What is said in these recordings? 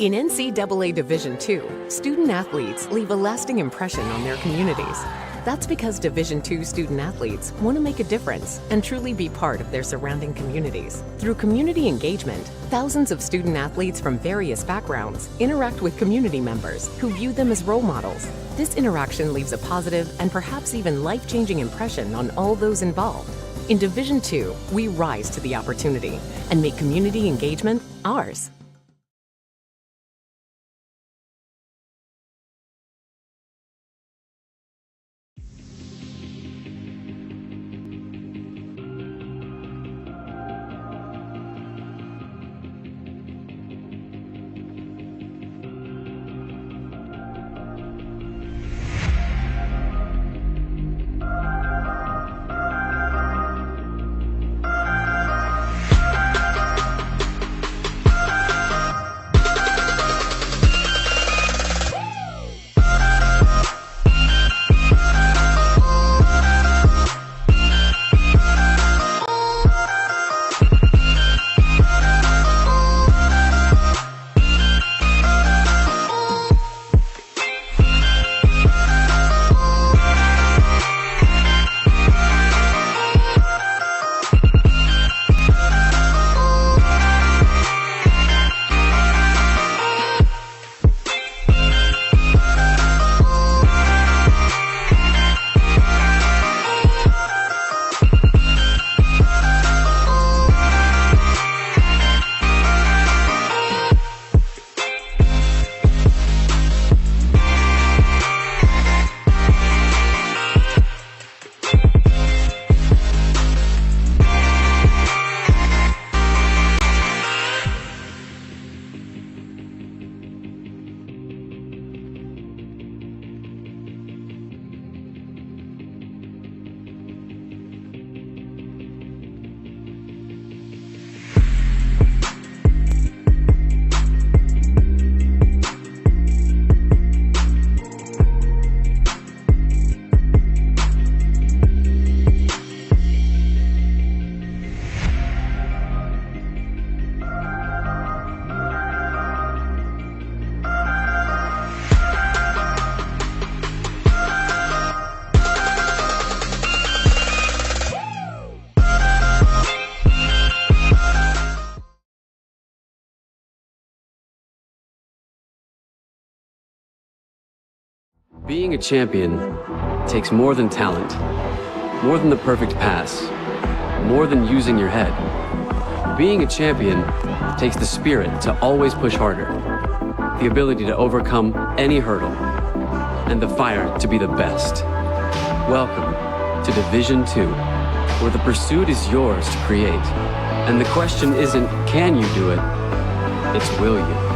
In NCAA Division II, student athletes leave a lasting impression on their communities. That's because Division II student athletes want to make a difference and truly be part of their surrounding communities. Through community engagement, thousands of student athletes from various backgrounds interact with community members who view them as role models. This interaction leaves a positive and perhaps even life-changing impression on all those involved. In Division II, we rise to the opportunity and make community engagement ours. Being a champion takes more than talent, more than the perfect pass, more than using your head. Being a champion takes the spirit to always push harder, the ability to overcome any hurdle, and the fire to be the best. Welcome to Division II, where the pursuit is yours to create. And the question isn't, can you do it? It's, will you?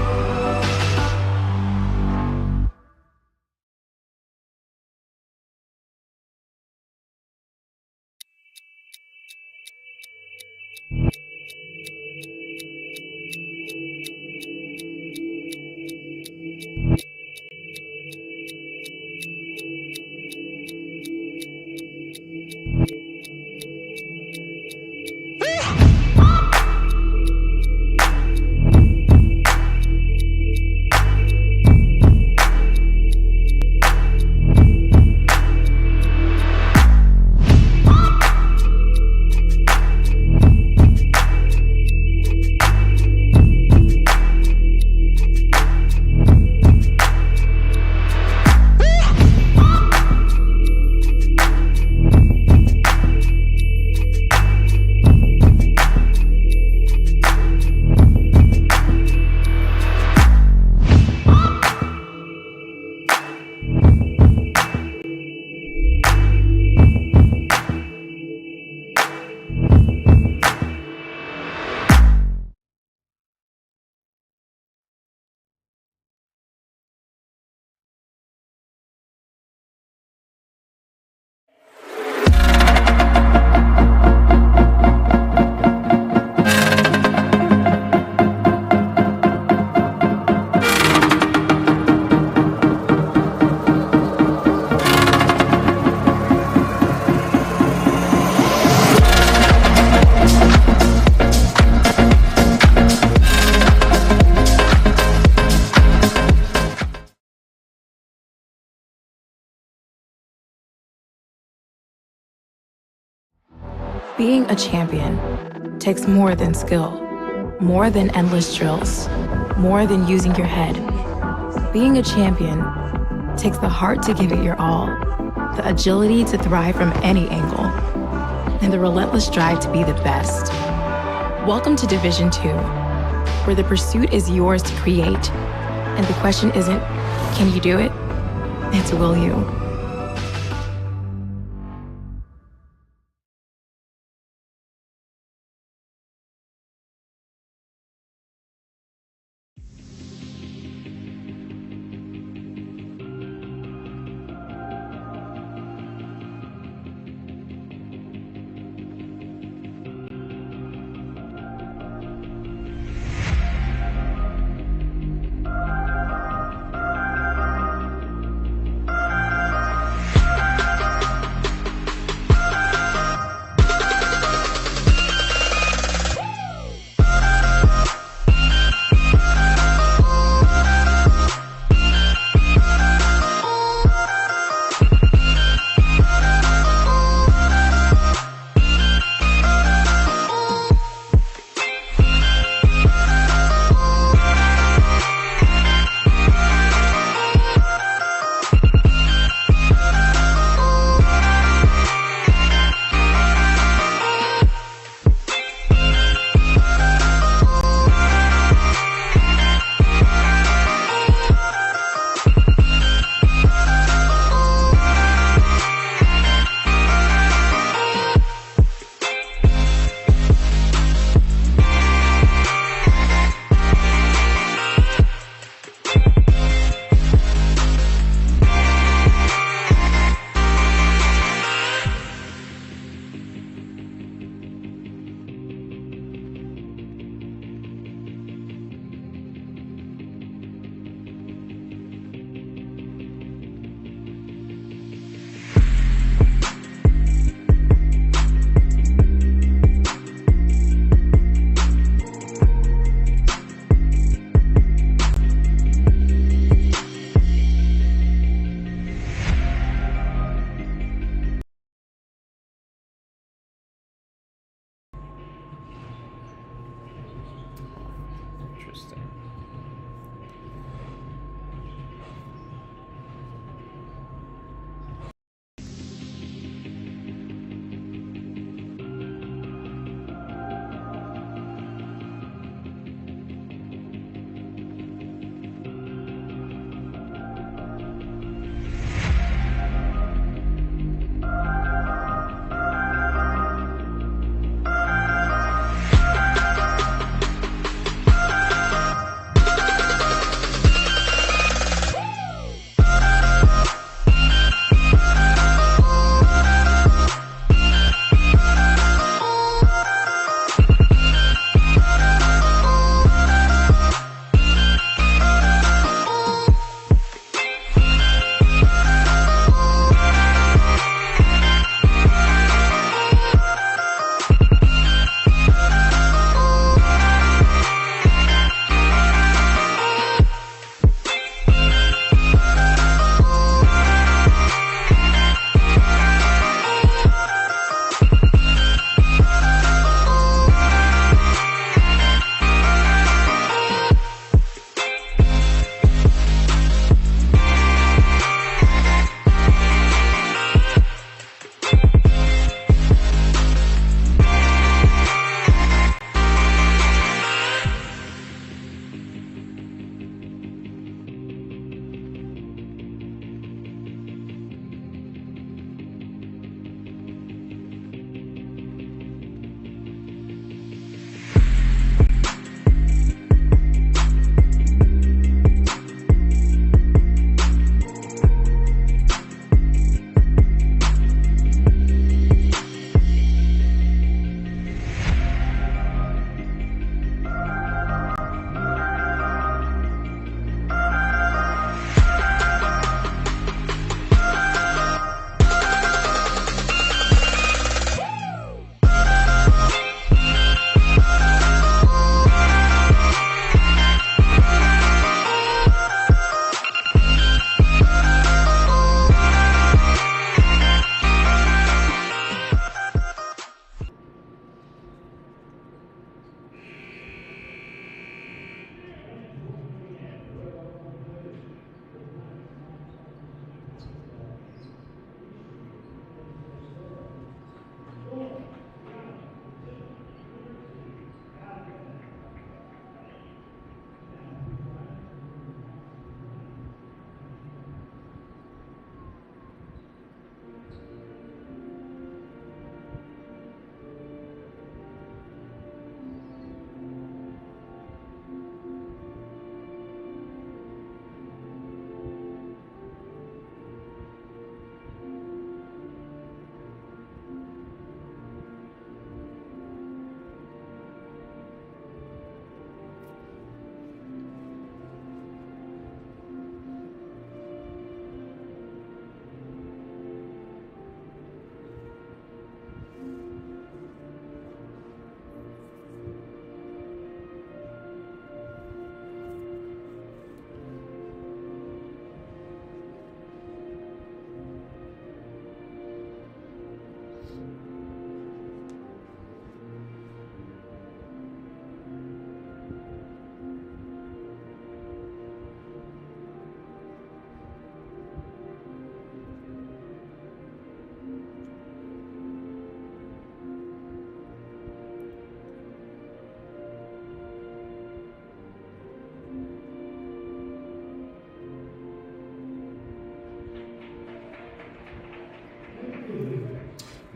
Being a champion takes more than skill, more than endless drills, more than using your head. Being a champion takes the heart to give it your all, the agility to thrive from any angle, and the relentless drive to be the best. Welcome to Division 2, where the pursuit is yours to create, and the question isn't, can you do it? It's, will you?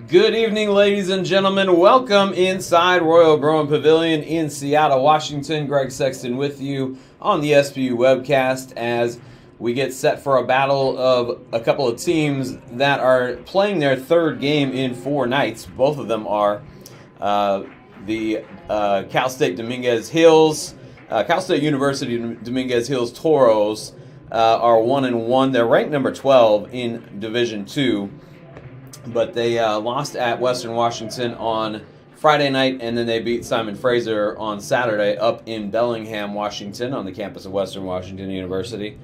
Good evening, ladies and gentlemen. Welcome inside Royal Growing Pavilion in Seattle, Washington. Greg Sexton with you on the SPU webcast as we get set for a battle of a couple of teams that are playing their third game in 4 nights. Both of them are the Cal State Dominguez Hills, Cal State University Dominguez Hills Toros are 1-1. They're ranked number 12 in Division II. But they lost at Western Washington on Friday night, and then they beat Simon Fraser on Saturday up in Bellingham, Washington, on the campus of Western Washington University.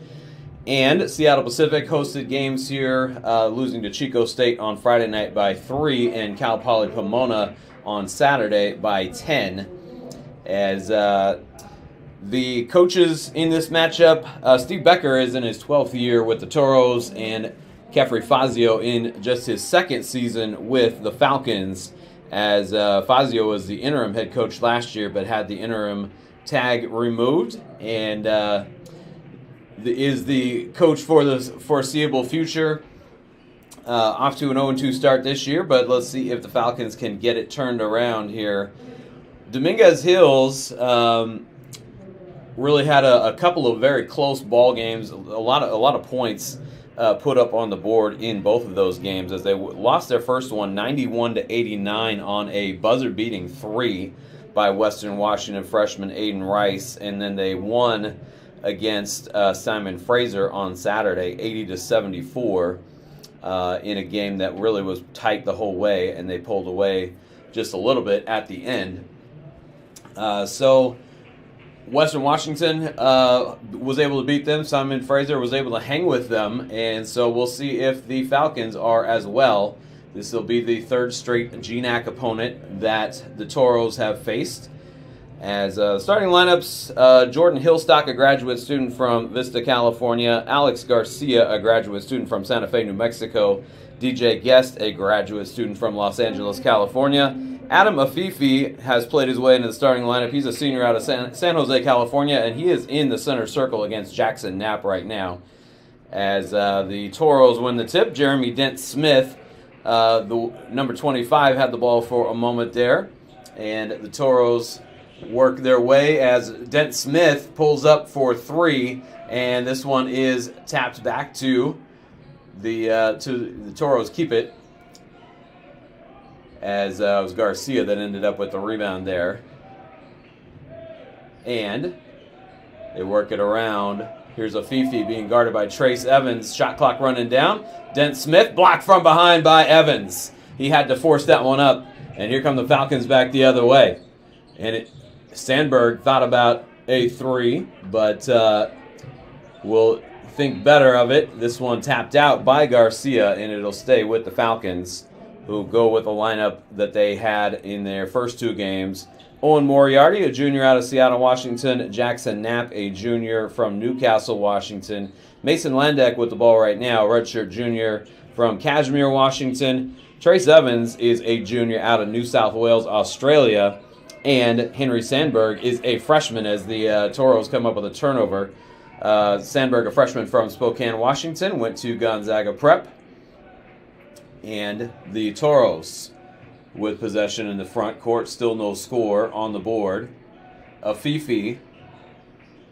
And Seattle Pacific hosted games here, losing to Chico State on Friday night by 3, and Cal Poly Pomona on Saturday by 10. As the coaches in this matchup, Steve Becker is in his 12th year with the Toros, and Kefri Fazio in just his second season with the Falcons, as Fazio was the interim head coach last year but had the interim tag removed and is the coach for the foreseeable future. Off to an 0-2 start this year, but let's see if the Falcons can get it turned around here. Dominguez Hills really had a couple of very close ball games, a lot of points put up on the board in both of those games, as they lost their first one 91-89 on a buzzer-beating 3 by Western Washington freshman Aiden Rice, and then they won against Simon Fraser on Saturday 80-74 in a game that really was tight the whole way, and they pulled away just a little bit at the end. So Western Washington was able to beat them. Simon Fraser was able to hang with them, and so we'll see if the Falcons are as well. This will be the third straight GNAC opponent that the Toros have faced. As starting lineups, Jordan Hillstock, a graduate student from Vista, California. Alex Garcia, a graduate student from Santa Fe, New Mexico. DJ Guest, a graduate student from Los Angeles, California. Adam Afifi has played his way into the starting lineup. He's a senior out of San Jose, California, and he is in the center circle against Jackson Knapp right now. As the Toros win the tip, Jeremy Dent-Smith, the number 25, had the ball for a moment there. And the Toros work their way as Dent-Smith pulls up for 3, and this one is tapped back to the Toros keep it, as it was Garcia that ended up with the rebound there. And they work it around. Here's Afifi being guarded by Trace Evans. Shot clock running down. Dent-Smith blocked from behind by Evans. He had to force that one up, and here come the Falcons back the other way. And Sandberg thought about a 3, but will think better of it. This one tapped out by Garcia, and it'll stay with the Falcons, who go with a lineup that they had in their first 2 games. Owen Moriarty, a junior out of Seattle, Washington. Jackson Knapp, a junior from Newcastle, Washington. Mason Landeck with the ball right now, redshirt junior from Cashmere, Washington. Trace Evans is a junior out of New South Wales, Australia. And Henry Sandberg is a freshman, as the Toros come up with a turnover. Sandberg, a freshman from Spokane, Washington, went to Gonzaga Prep. And the Toros with possession in the front court, still no score on the board. Afifi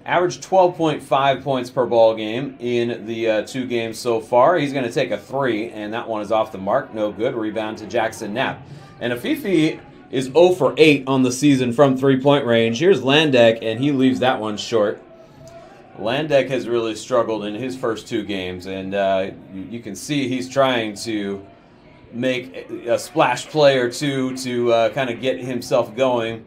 averaged 12.5 points per ball game in the 2 games so far. He's going to take a 3, and that one is off the mark. No good. Rebound to Jackson Knapp. And Afifi is 0 for 8 on the season from 3-point range. Here's Landeck, and he leaves that one short. Landeck has really struggled in his first 2 games, and you can see he's trying to make a splash play or 2 to kind of get himself going,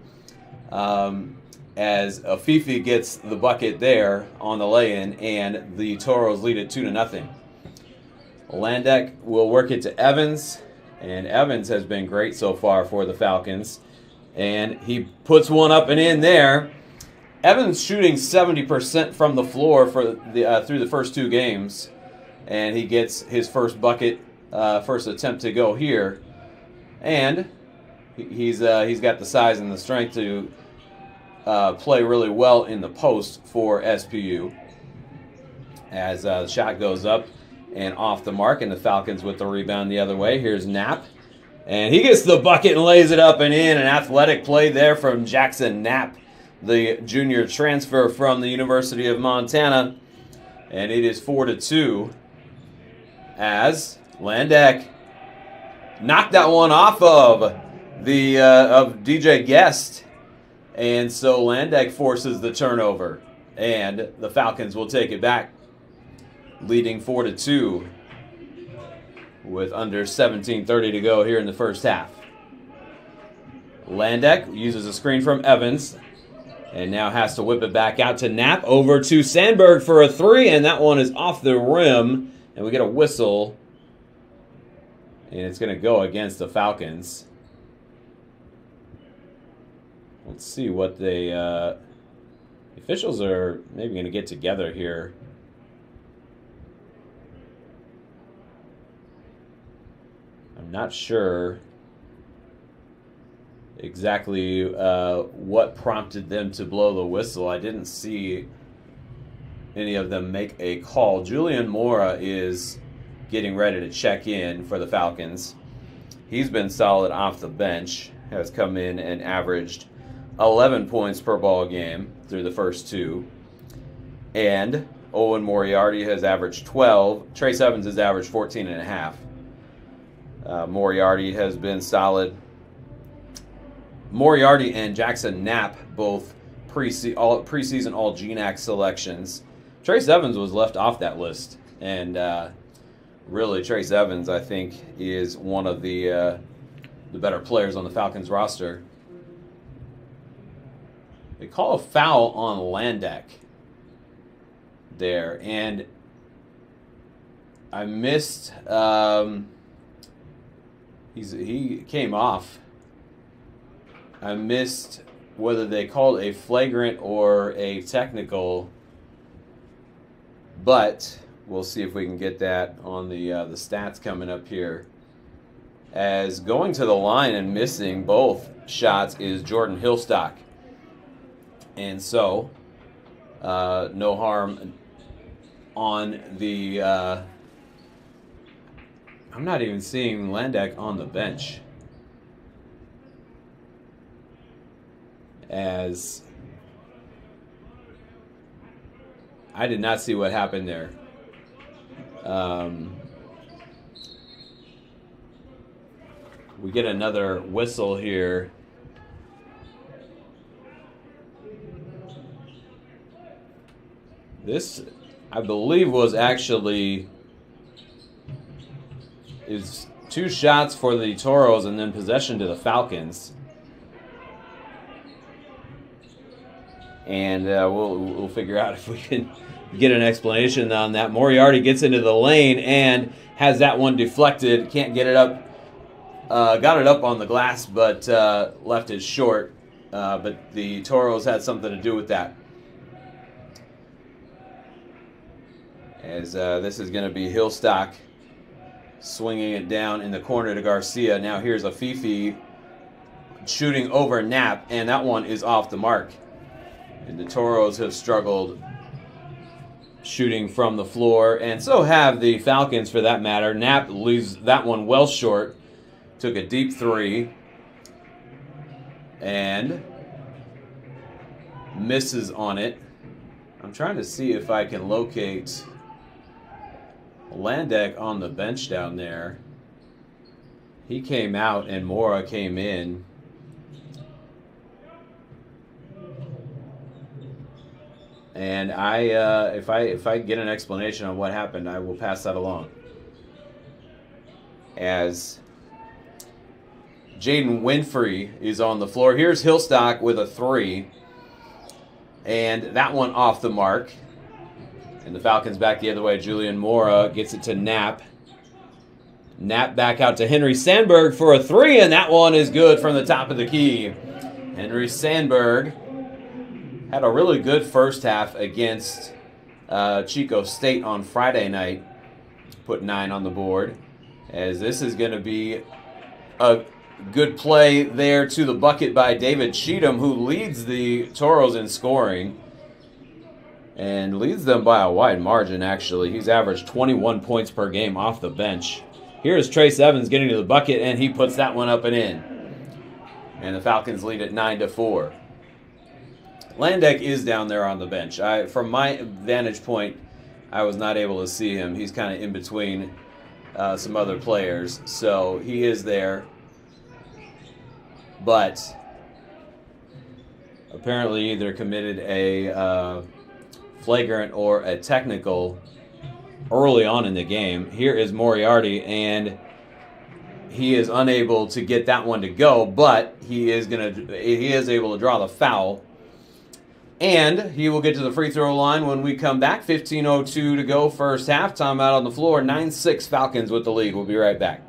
as Afifi gets the bucket there on the lay-in, and the Toros lead it 2-0. Landeck will work it to Evans, and Evans has been great so far for the Falcons, and he puts one up and in there. Evans shooting 70% from the floor for the through the first 2 games, and he gets his first bucket, first attempt to go here, and he's got the size and the strength to play really well in the post for SPU. As the shot goes up and off the mark, and the Falcons with the rebound the other way. Here's Knapp, And he gets the bucket and lays it up and in. An athletic play there from Jackson Knapp, the junior transfer from the University of Montana. And it is 4-2 as Landeck knocked that one off of DJ Guest. And so Landeck forces the turnover. And the Falcons will take it back, leading 4-2 with under 17:30 to go here in the first half. Landeck uses a screen from Evans and now has to whip it back out to Knapp. Over to Sandberg for a three, and that one is off the rim. And we get a whistle. And it's going to go against the Falcons. Let's see what the officials are maybe going to get together here. I'm not sure exactly what prompted them to blow the whistle. I didn't see any of them make a call. Julian Mora is getting ready to check in for the Falcons. He's been solid off the bench, has come in and averaged 11 points per ball game through the first two. And Owen Moriarty has averaged 12. Trace Evans has averaged 14.5. Moriarty has been solid. Moriarty and Jackson Knapp, both preseason all GNAC selections. Trace Evans was left off that list. And really, Trace Evans, I think, is one of the better players on the Falcons roster. They call a foul on Landeck there. And I missed... He came off. I missed whether they called a flagrant or a technical, but we'll see if we can get that on the stats coming up here. As going to the line and missing both shots is Jordan Hillstock. And so, no harm on the... I'm not even seeing Landeck on the bench. As I did not see what happened there. We get another whistle here. This, I believe, was actually... is two shots for the Toros and then possession to the Falcons. And we'll figure out if we can get an explanation on that. Moriarty gets into the lane and has that one deflected. Can't get it up. Got it up on the glass, but left it short. But the Toros had something to do with that. As this is going to be Hillstock swinging it down in the corner to Garcia. Now here's a Fifi shooting over Knapp, and that one is off the mark. And the Toros have struggled shooting from the floor, and so have the Falcons for that matter. Knapp leaves that one well short. Took a deep three and misses on it. I'm trying to see if I can locate Landeck on the bench down there. He came out and Mora came in. And if I get an explanation on what happened, I will pass that along. As Jaden Winfrey is on the floor. Here's Hillstock with a three. And that one off the mark. And the Falcons back the other way. Julian Mora gets it to Knapp. Knapp back out to Henry Sandberg for a three, and that one is good from the top of the key. Henry Sandberg had a really good first half against Chico State on Friday night. Put 9 on the board. As this is going to be a good play there to the bucket by David Cheatham, who leads the Toros in scoring. And leads them by a wide margin, actually. He's averaged 21 points per game off the bench Here's Trace Evans getting to the bucket, and he puts that one up and in. And the Falcons lead at 9-4. Landek is down there on the bench. From my vantage point, I was not able to see him. He's kind of in between some other players, so he is there. But apparently either committed a flagrant or a technical early on in the game. Here is Moriarty, and he is unable to get that one to go, but he is able to draw the foul. And he will get to the free throw line when we come back. 15:02 to go, first half. Timeout on the floor. 9-6 Falcons with the lead. We'll be right back.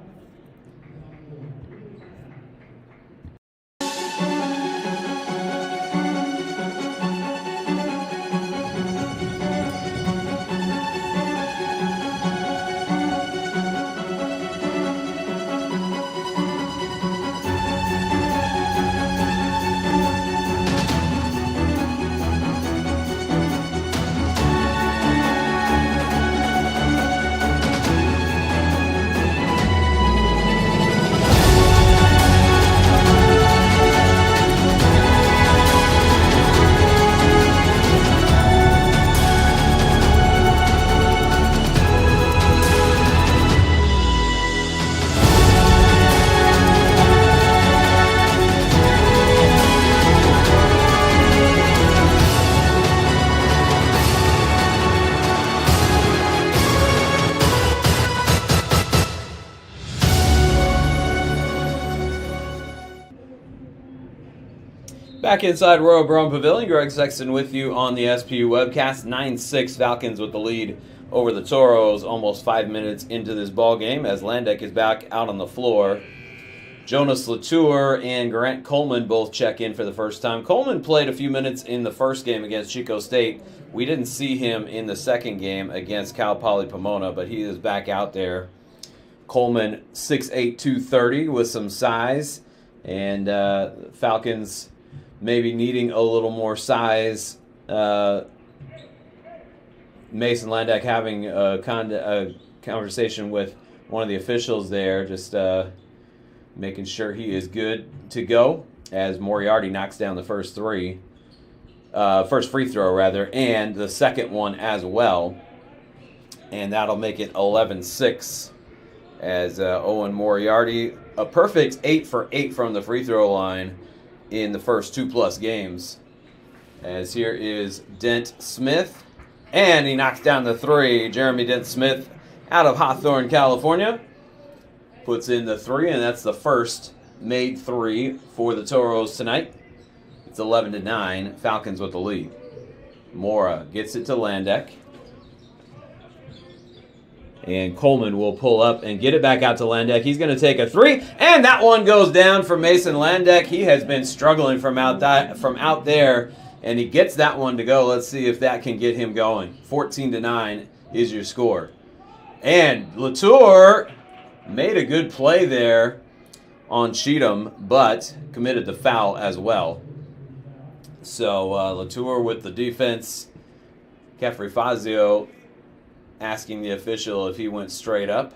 Back inside Royal Brown Pavilion, Greg Sexton with you on the SPU webcast. 9-6 Falcons with the lead over the Toros almost 5 minutes into this ball game as Landek is back out on the floor. Jonas Latour and Grant Coleman both check in for the first time. Coleman played a few minutes in the first game against Chico State. We didn't see him in the second game against Cal Poly Pomona, but he is back out there. Coleman 6'8", 230 with some size, and Falcons maybe needing a little more size. Mason Landek having a conversation with one of the officials there, just making sure he is good to go as Moriarty knocks down the first free throw rather, and the second one as well. And that'll make it 11-6 as Owen Moriarty, a perfect 8 for 8 from the free throw line in the first 2+ games. As here is Dent Smith, and he knocks down the three. Jeremy Dent Smith out of Hawthorne, California, puts in the three, and that's the first made three for the Toros tonight. It's 11-9, Falcons with the lead. Mora gets it to Landek. And Coleman will pull up and get it back out to Landek. He's going to take a three, and that one goes down for Mason Landek. He has been struggling from out there, and he gets that one to go. Let's see if that can get him going. 14-9 is your score. And Latour made a good play there on Cheatham, but committed the foul as well. So Latour with the defense. Kefri Fazio asking the official if he went straight up.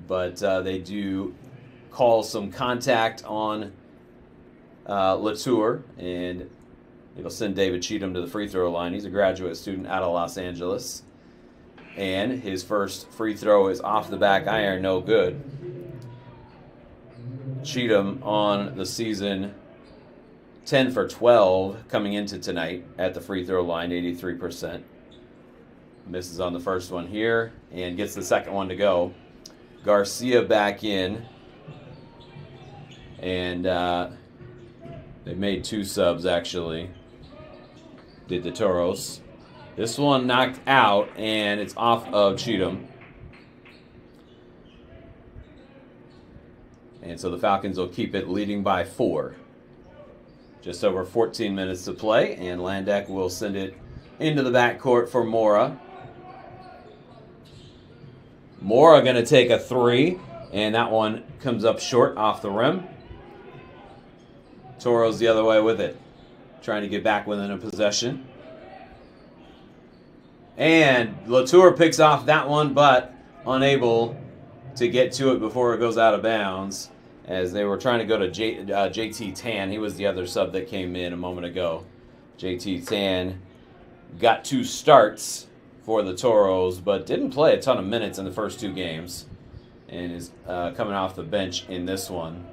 But they do call some contact on Latour, and it'll send David Cheatham to the free throw line. He's a graduate student out of Los Angeles. And his first free throw is off the back iron, no good. Cheatham on the season 10 for 12 coming into tonight at the free throw line, 83%. Misses on the first one here and gets the second one to go. Garcia back in. And they made two subs, actually. Did the Toros. This one knocked out, and it's off of Cheatham. And so the Falcons will keep it leading by 4. Just over 14 minutes to play, and Landek will send it into the backcourt for Mora. Mora going to take a three, and that one comes up short off the rim. Toros the other way with it, trying to get back within a possession. And Latour picks off that one, but unable to get to it before it goes out of bounds, as they were trying to go to JT Tan. He was the other sub that came in a moment ago. JT Tan got 2 starts for the Toros, but didn't play a ton of minutes in the first 2 games, and is coming off the bench in this one.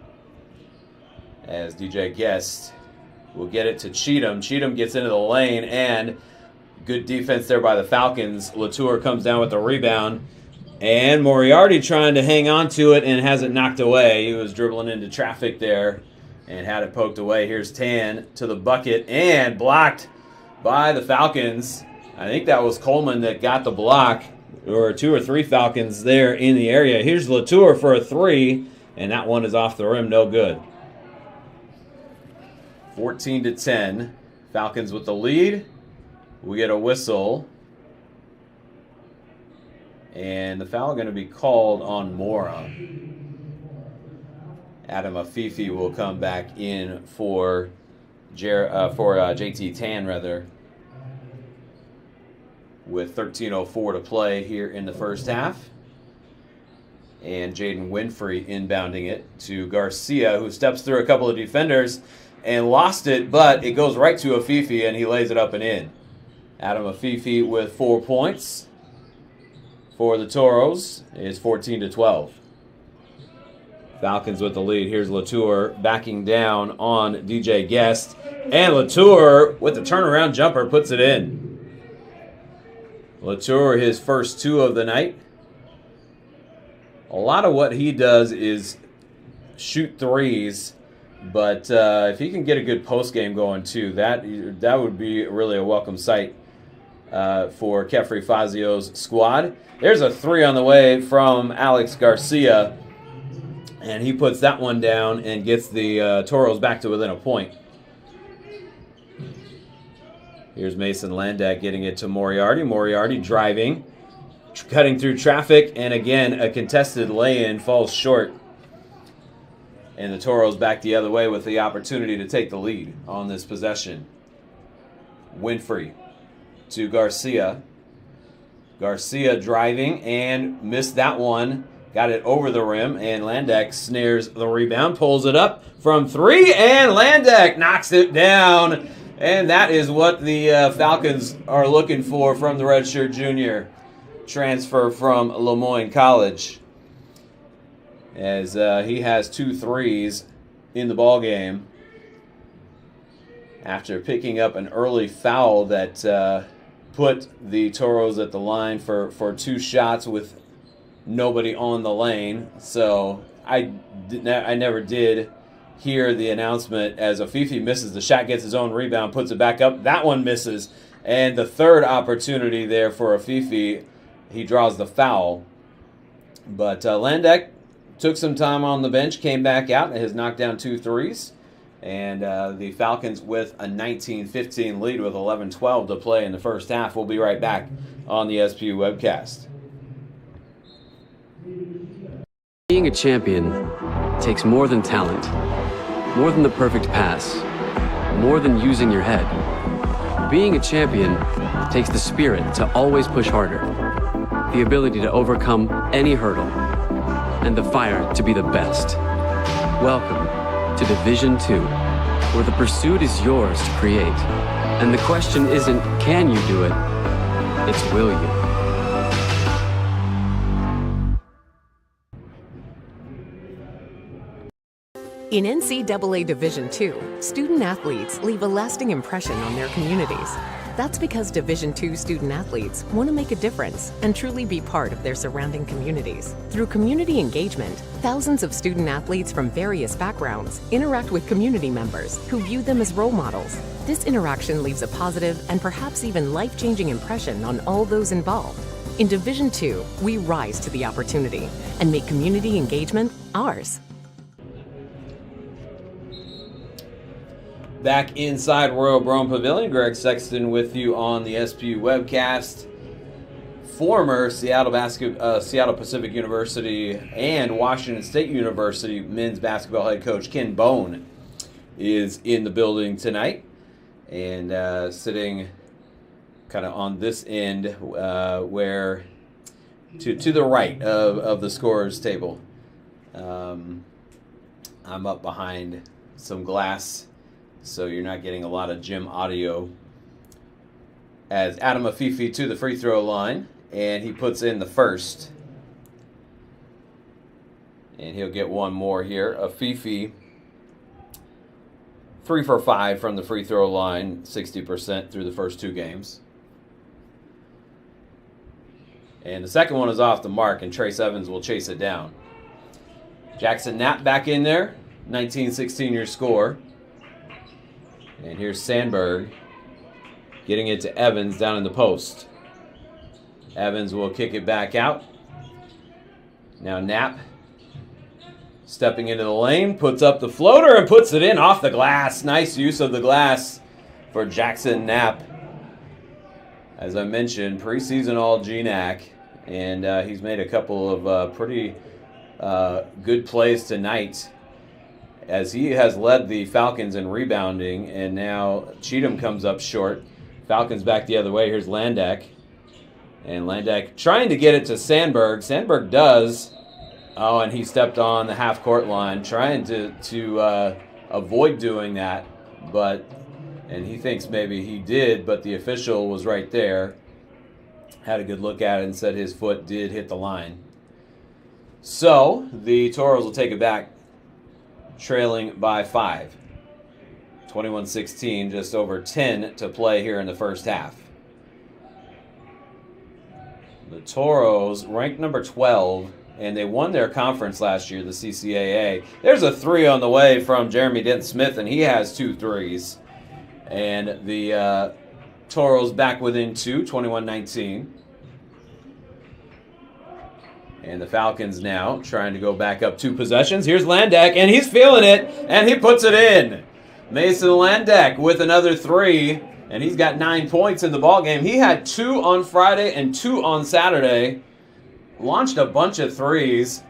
As DJ Guest will get it to Cheatham. Cheatham gets into the lane, and good defense there by the Falcons. Latour comes down with the rebound, and Moriarty trying to hang on to it and has it knocked away. He was dribbling into traffic there and had it poked away. Here's Tan to the bucket and blocked by the Falcons. I think that was Coleman that got the block. There were 2 or 3 Falcons there in the area. Here's Latour for a 3, and that one is off the rim, no good. 14-10. Falcons with the lead. We get a whistle. And the foul going to be called on Mora. Adam Afifi will come back in for JT Tan, rather, with 13:04 to play here in the first half. And Jaden Winfrey inbounding it to Garcia, who steps through a couple of defenders and lost it, but it goes right to Afifi, and he lays it up and in. Adam Afifi with 4 points for the Toros. Is 14-12. Falcons with the lead. Here's Latour backing down on DJ Guest, and Latour with the turnaround jumper puts it in. Latour, his first 2 of the night. A lot of what he does is shoot threes, but if he can get a good post game going too, that would be really a welcome sight for Kefri Fazio's squad. There's a 3 on the way from Alex Garcia, and he puts that one down and gets the Toros back to within a point. Here's Mason Landak getting it to Moriarty. Moriarty driving, cutting through traffic, and again, a contested lay-in falls short. And the Toros back the other way with the opportunity to take the lead on this possession. Winfrey to Garcia. Garcia driving and missed that one. Got it over the rim, and Landak snares the rebound, pulls it up from 3, and Landak knocks it down. And that is what the Falcons are looking for from the redshirt junior transfer from Lemoyne College, as he has 2 threes in the ball game after picking up an early foul that put the Toros at the line for 2 shots with nobody on the lane. So I never did hear the announcement as Afifi misses the shot, gets his own rebound, puts it back up. That one misses. And the third opportunity there for Afifi, he draws the foul. But Landak took some time on the bench, came back out, and has knocked down 2 threes. And the Falcons with a 19-15 lead with 11:12 to play in the first half. We'll be right back on the SPU webcast. Being a champion takes more than talent, more than the perfect pass, more than using your head. Being a champion takes the spirit to always push harder, the ability to overcome any hurdle, and the fire to be the best. Welcome to Division 2, where the pursuit is yours to create. And the question isn't, can you do it? It's, will you? In NCAA Division II, student athletes leave a lasting impression on their communities. That's because Division II student athletes want to make a difference and truly be part of their surrounding communities. Through community engagement, thousands of student athletes from various backgrounds interact with community members who view them as role models. This interaction leaves a positive and perhaps even life-changing impression on all those involved. In Division II, we rise to the opportunity and make community engagement ours. Back inside Royal Brome Pavilion, Greg Sexton with you on the SPU webcast. Former Seattle Pacific University and Washington State University men's basketball head coach Ken Bone is in the building tonight, and sitting kind of on this end where to the right of the scorers table. I'm up behind some glass, so you're not getting a lot of gym audio. As Adam Afifi to the free throw line, and he puts in the first. And he'll get one more here. Afifi, 3 for 5 from the free throw line, 60% through the first 2 games. And the second one is off the mark, and Trace Evans will chase it down. Jackson Knapp back in there, 19-16 your score. And here's Sandberg getting it to Evans down in the post. Evans will kick it back out. Now Knapp stepping into the lane, puts up the floater and puts it in off the glass. Nice use of the glass for Jackson Knapp. As I mentioned, preseason All-GNAC, and he's made a couple of pretty good plays tonight, as he has led the Falcons in rebounding, and now Cheatham comes up short. Falcons back the other way. Here's Landak. And Landak trying to get it to Sandberg. Sandberg does. Oh, and he stepped on the half-court line, trying to avoid doing that. And he thinks maybe he did, but the official was right there. Had a good look at it and said his foot did hit the line. So the Toros will take it back, trailing by 5. 21-16, just over 10 to play here in the first half. The Toros ranked number 12, and they won their conference last year, the CCAA. There's a 3 on the way from Jeremy Dent-Smith, and he has 2 threes. And the Toros back within 2, 21-19. And the Falcons now trying to go back up 2 possessions. Here's Landak, and he's feeling it, and he puts it in. Mason Landak with another 3, and he's got 9 points in the ballgame. He had 2 on Friday and 2 on Saturday. Launched a bunch of threes,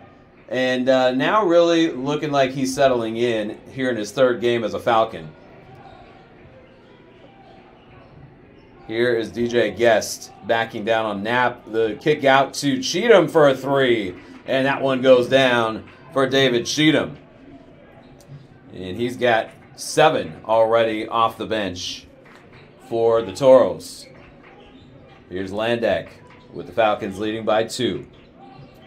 and now really looking like he's settling in here in his 3rd game as a Falcon. Here is DJ Guest backing down on Knapp. The kick out to Cheatham for a 3, and that one goes down for David Cheatham. And he's got 7 already off the bench for the Toros. Here's Landak with the Falcons leading by 2.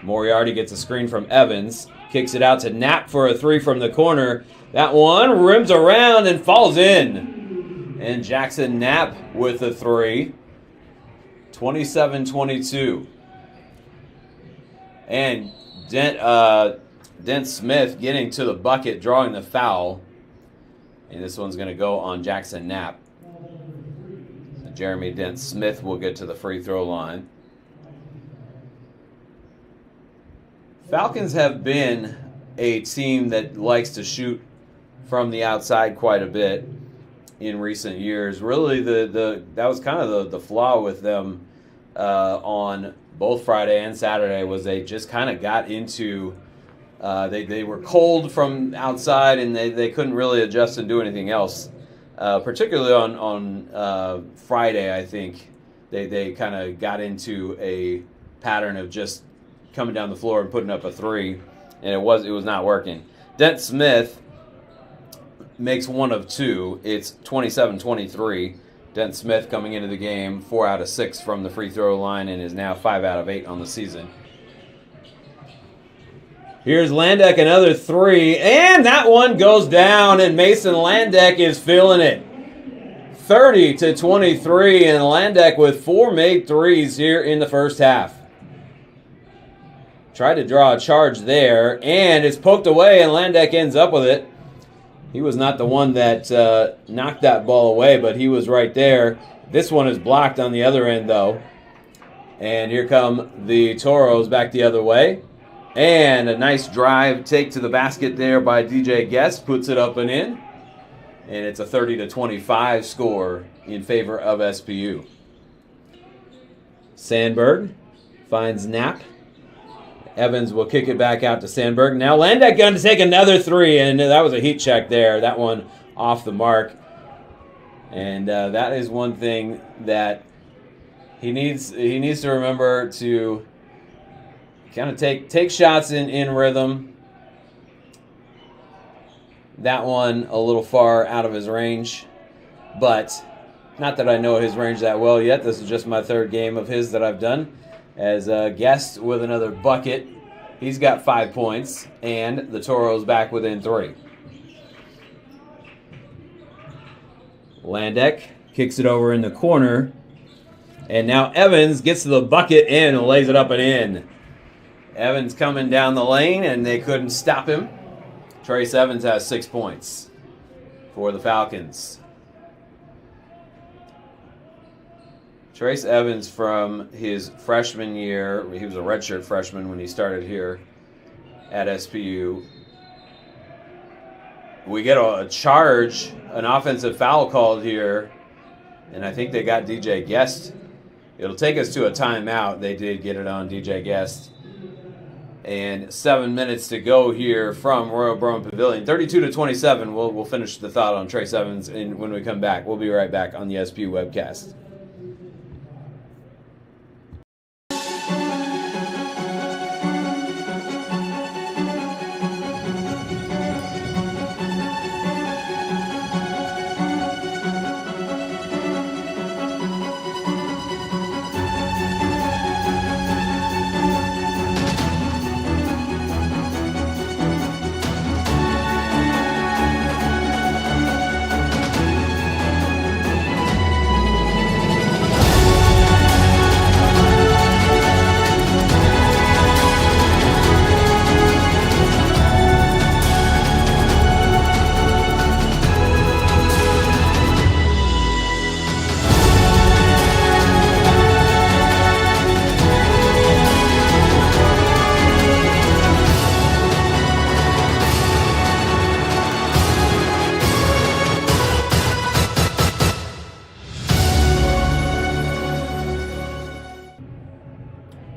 Moriarty gets a screen from Evans, kicks it out to Knapp for a 3 from the corner. That one rims around and falls in. And Jackson Knapp with a 3. 27-22. And Dent Smith getting to the bucket, drawing the foul. And this one's going to go on Jackson Knapp. So Jeremy Dent Smith will get to the free throw line. Falcons have been a team that likes to shoot from the outside quite a bit in recent years. Really, that was kind of the flaw with them on both Friday and Saturday, was they just kind of got into they were cold from outside, and they couldn't really adjust and do anything else. Particularly on Friday, I think they kind of got into a pattern of just coming down the floor and putting up a 3, and it was not working. Dent Smith makes 1 of 2. It's 27-23. Dent Smith coming into the game 4 out of 6 from the free throw line, and is now 5 out of 8 on the season. Here's Landak, another 3, and that one goes down, and Mason Landak is feeling it. 30-23, and Landak with 4 made threes here in the first half. Tried to draw a charge there, and it's poked away, and Landak ends up with it. He was not the one that knocked that ball away, but he was right there. This one is blocked on the other end, though. And here come the Toros back the other way. And a nice drive take to the basket there by DJ Guest. Puts it up and in. And it's a 30-25 score in favor of SPU. Sandberg finds Knapp. Evans will kick it back out to Sandberg. Now Landak going to take another 3, and that was a heat check there. That one off the mark. And that is one thing that he needs to remember to kind of take shots in rhythm. That one a little far out of his range, but not that I know his range that well yet. This is just my third game of his that I've done as a guest with another bucket. He's got 5 points, and the Toros back within 3. Landek kicks it over in the corner, and now Evans gets to the bucket and lays it up and in. Evans coming down the lane, and they couldn't stop him. Trace Evans has 6 points for the Falcons. Trace Evans, from his freshman year, he was a redshirt freshman when he started here at SPU. We get a charge, an offensive foul called here, and I think they got DJ Guest. It'll take us to a timeout. They did get it on DJ Guest. And 7 minutes to go here from Royal Brown Pavilion. 32-27. We'll finish the thought on Trace Evans when we come back. We'll be right back on the SPU webcast.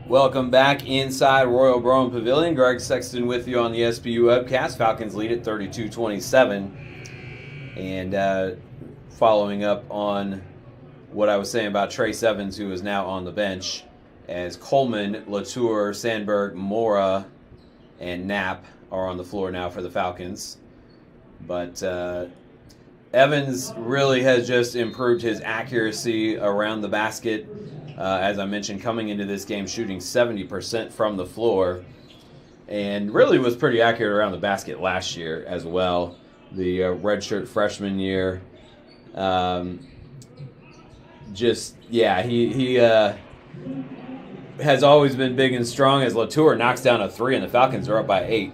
Welcome back inside Royal Brown Pavilion. Greg Sexton with you on the SPU webcast. Falcons lead at 32-27. And following up on what I was saying about Trace Evans, who is now on the bench, as Coleman, Latour, Sandberg, Mora, and Knapp are on the floor now for the Falcons. But Evans really has just improved his accuracy around the basket. As I mentioned, coming into this game, shooting 70% from the floor, and really was pretty accurate around the basket last year as well. The redshirt freshman year, he has always been big and strong. As Latour knocks down a 3, and the Falcons are up by 8.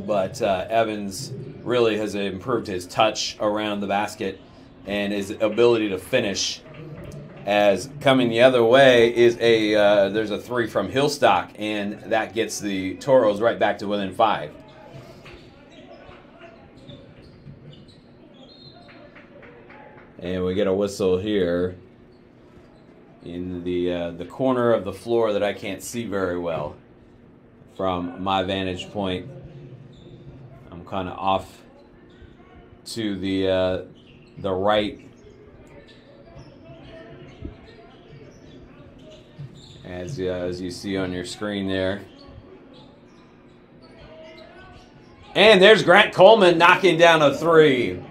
But Evans really has improved his touch around the basket and his ability to finish. As coming the other way is there's a 3 from Hillstock, and that gets the Toros right back to within 5. And we get a whistle here in the corner of the floor that I can't see very well from my vantage point. I'm kind of off to the right. As you see on your screen there. And there's Grant Coleman knocking down a 3.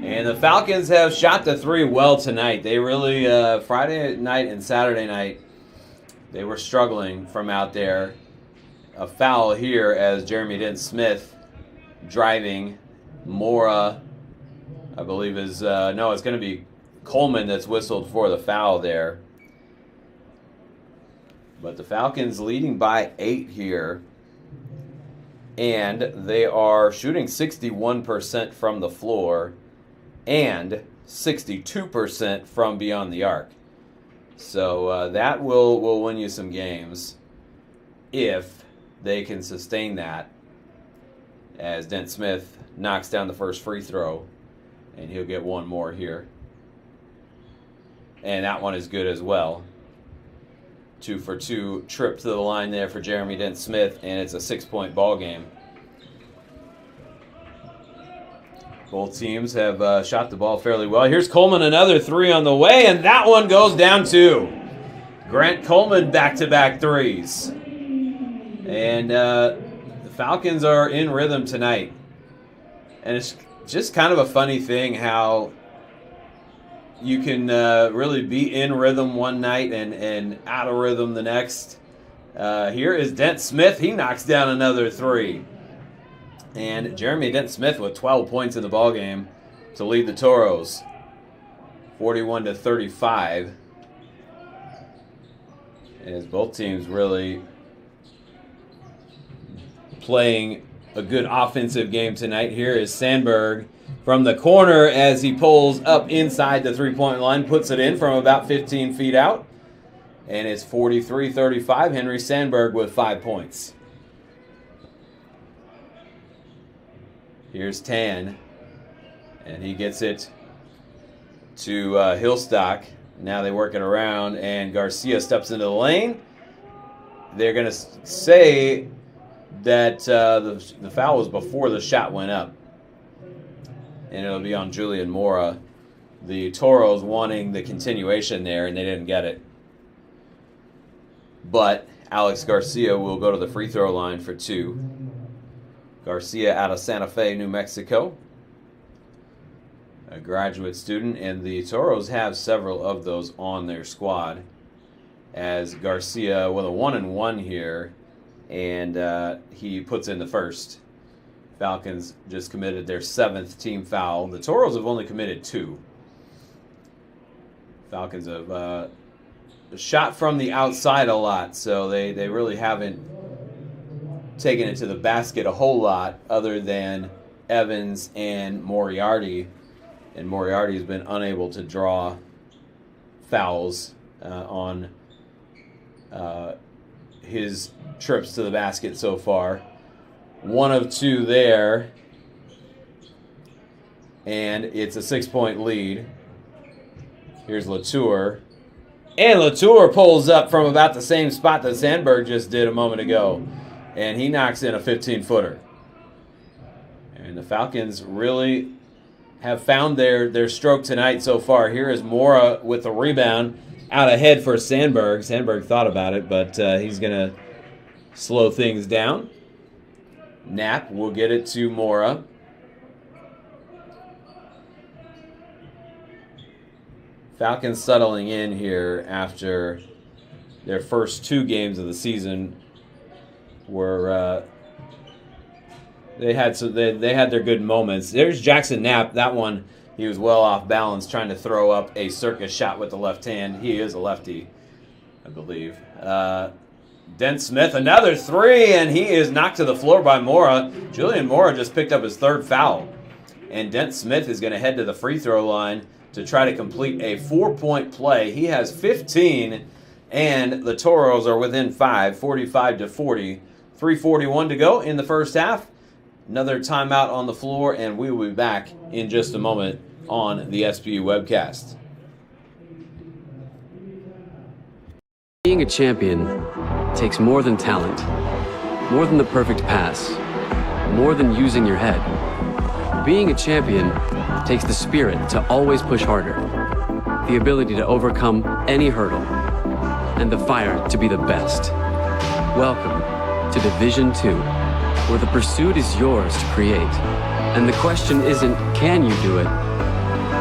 And the Falcons have shot the 3 well tonight. They really, Friday night and Saturday night, they were struggling from out there. A foul here as Jeremy Dent-Smith driving. Mora, I believe it's going to be Coleman that's whistled for the foul there. But the Falcons leading by 8 here. And they are shooting 61% from the floor and 62% from beyond the arc. So that will win you some games if they can sustain that. As Dent-Smith knocks down the first free throw, and he'll get one more here. And that one is good as well. 2 for 2 trip to the line there for Jeremy Dent-Smith, and it's a 6-point ball game. Both teams have shot the ball fairly well. Here's Coleman, another 3 on the way, and that one goes down too. Grant Coleman back-to-back 3s. And the Falcons are in rhythm tonight. And it's just kind of a funny thing how you can really be in rhythm one night and out of rhythm the next. Here is Dent Smith. He knocks down another three. And Jeremy Dent Smith with 12 points in the ballgame to lead the Toros, 41-35. As both teams really playing a good offensive game tonight. Here is Sandberg from the corner as he pulls up inside the three-point line, puts it in from about 15 feet out. And it's 43-35. Henry Sandberg with 5 points. Here's Tan, and he gets it to Hillstock. Now they work it around, and Garcia steps into the lane. They're going to say that the foul was before the shot went up. And it'll be on Julian Mora. The Toros wanting the continuation there, and they didn't get it. But Alex Garcia will go to the free throw line for 2. Garcia out of Santa Fe, New Mexico. A graduate student, and the Toros have several of those on their squad. As Garcia with a 1-and-1 here, and he puts in the first. Falcons just committed their 7th team foul. The Toros have only committed 2. Falcons have shot from the outside a lot, so they really haven't taken it to the basket a whole lot other than Evans and Moriarty. And Moriarty has been unable to draw fouls on his trips to the basket so far. 1 of 2 there. And it's a 6-point lead. Here's Latour. And Latour pulls up from about the same spot that Sandberg just did a moment ago. And he knocks in a 15-footer. And the Falcons really have found their stroke tonight so far. Here is Mora with the rebound out ahead for Sandberg. Sandberg thought about it, but he's going to slow things down. Knapp will get it to Mora. Falcons settling in here after their first 2 games of the season were they had their good moments. There's Jackson Knapp. That one, he was well off balance trying to throw up a circus shot with the left hand. He is a lefty, I believe. Dent Smith, another 3, and he is knocked to the floor by Mora. Julian Mora just picked up his 3rd foul. And Dent Smith is going to head to the free throw line to try to complete a 4-point play. He has 15, and the Toros are within 5, 45-40. 3:41 to go in the first half. Another timeout on the floor, and we will be back in just a moment on the SBU webcast. Being a champion takes more than talent, more than the perfect pass, more than using your head. Being a champion takes the spirit to always push harder, the ability to overcome any hurdle, and the fire to be the best. Welcome to Division 2, where the pursuit is yours to create. And the question isn't, can you do it?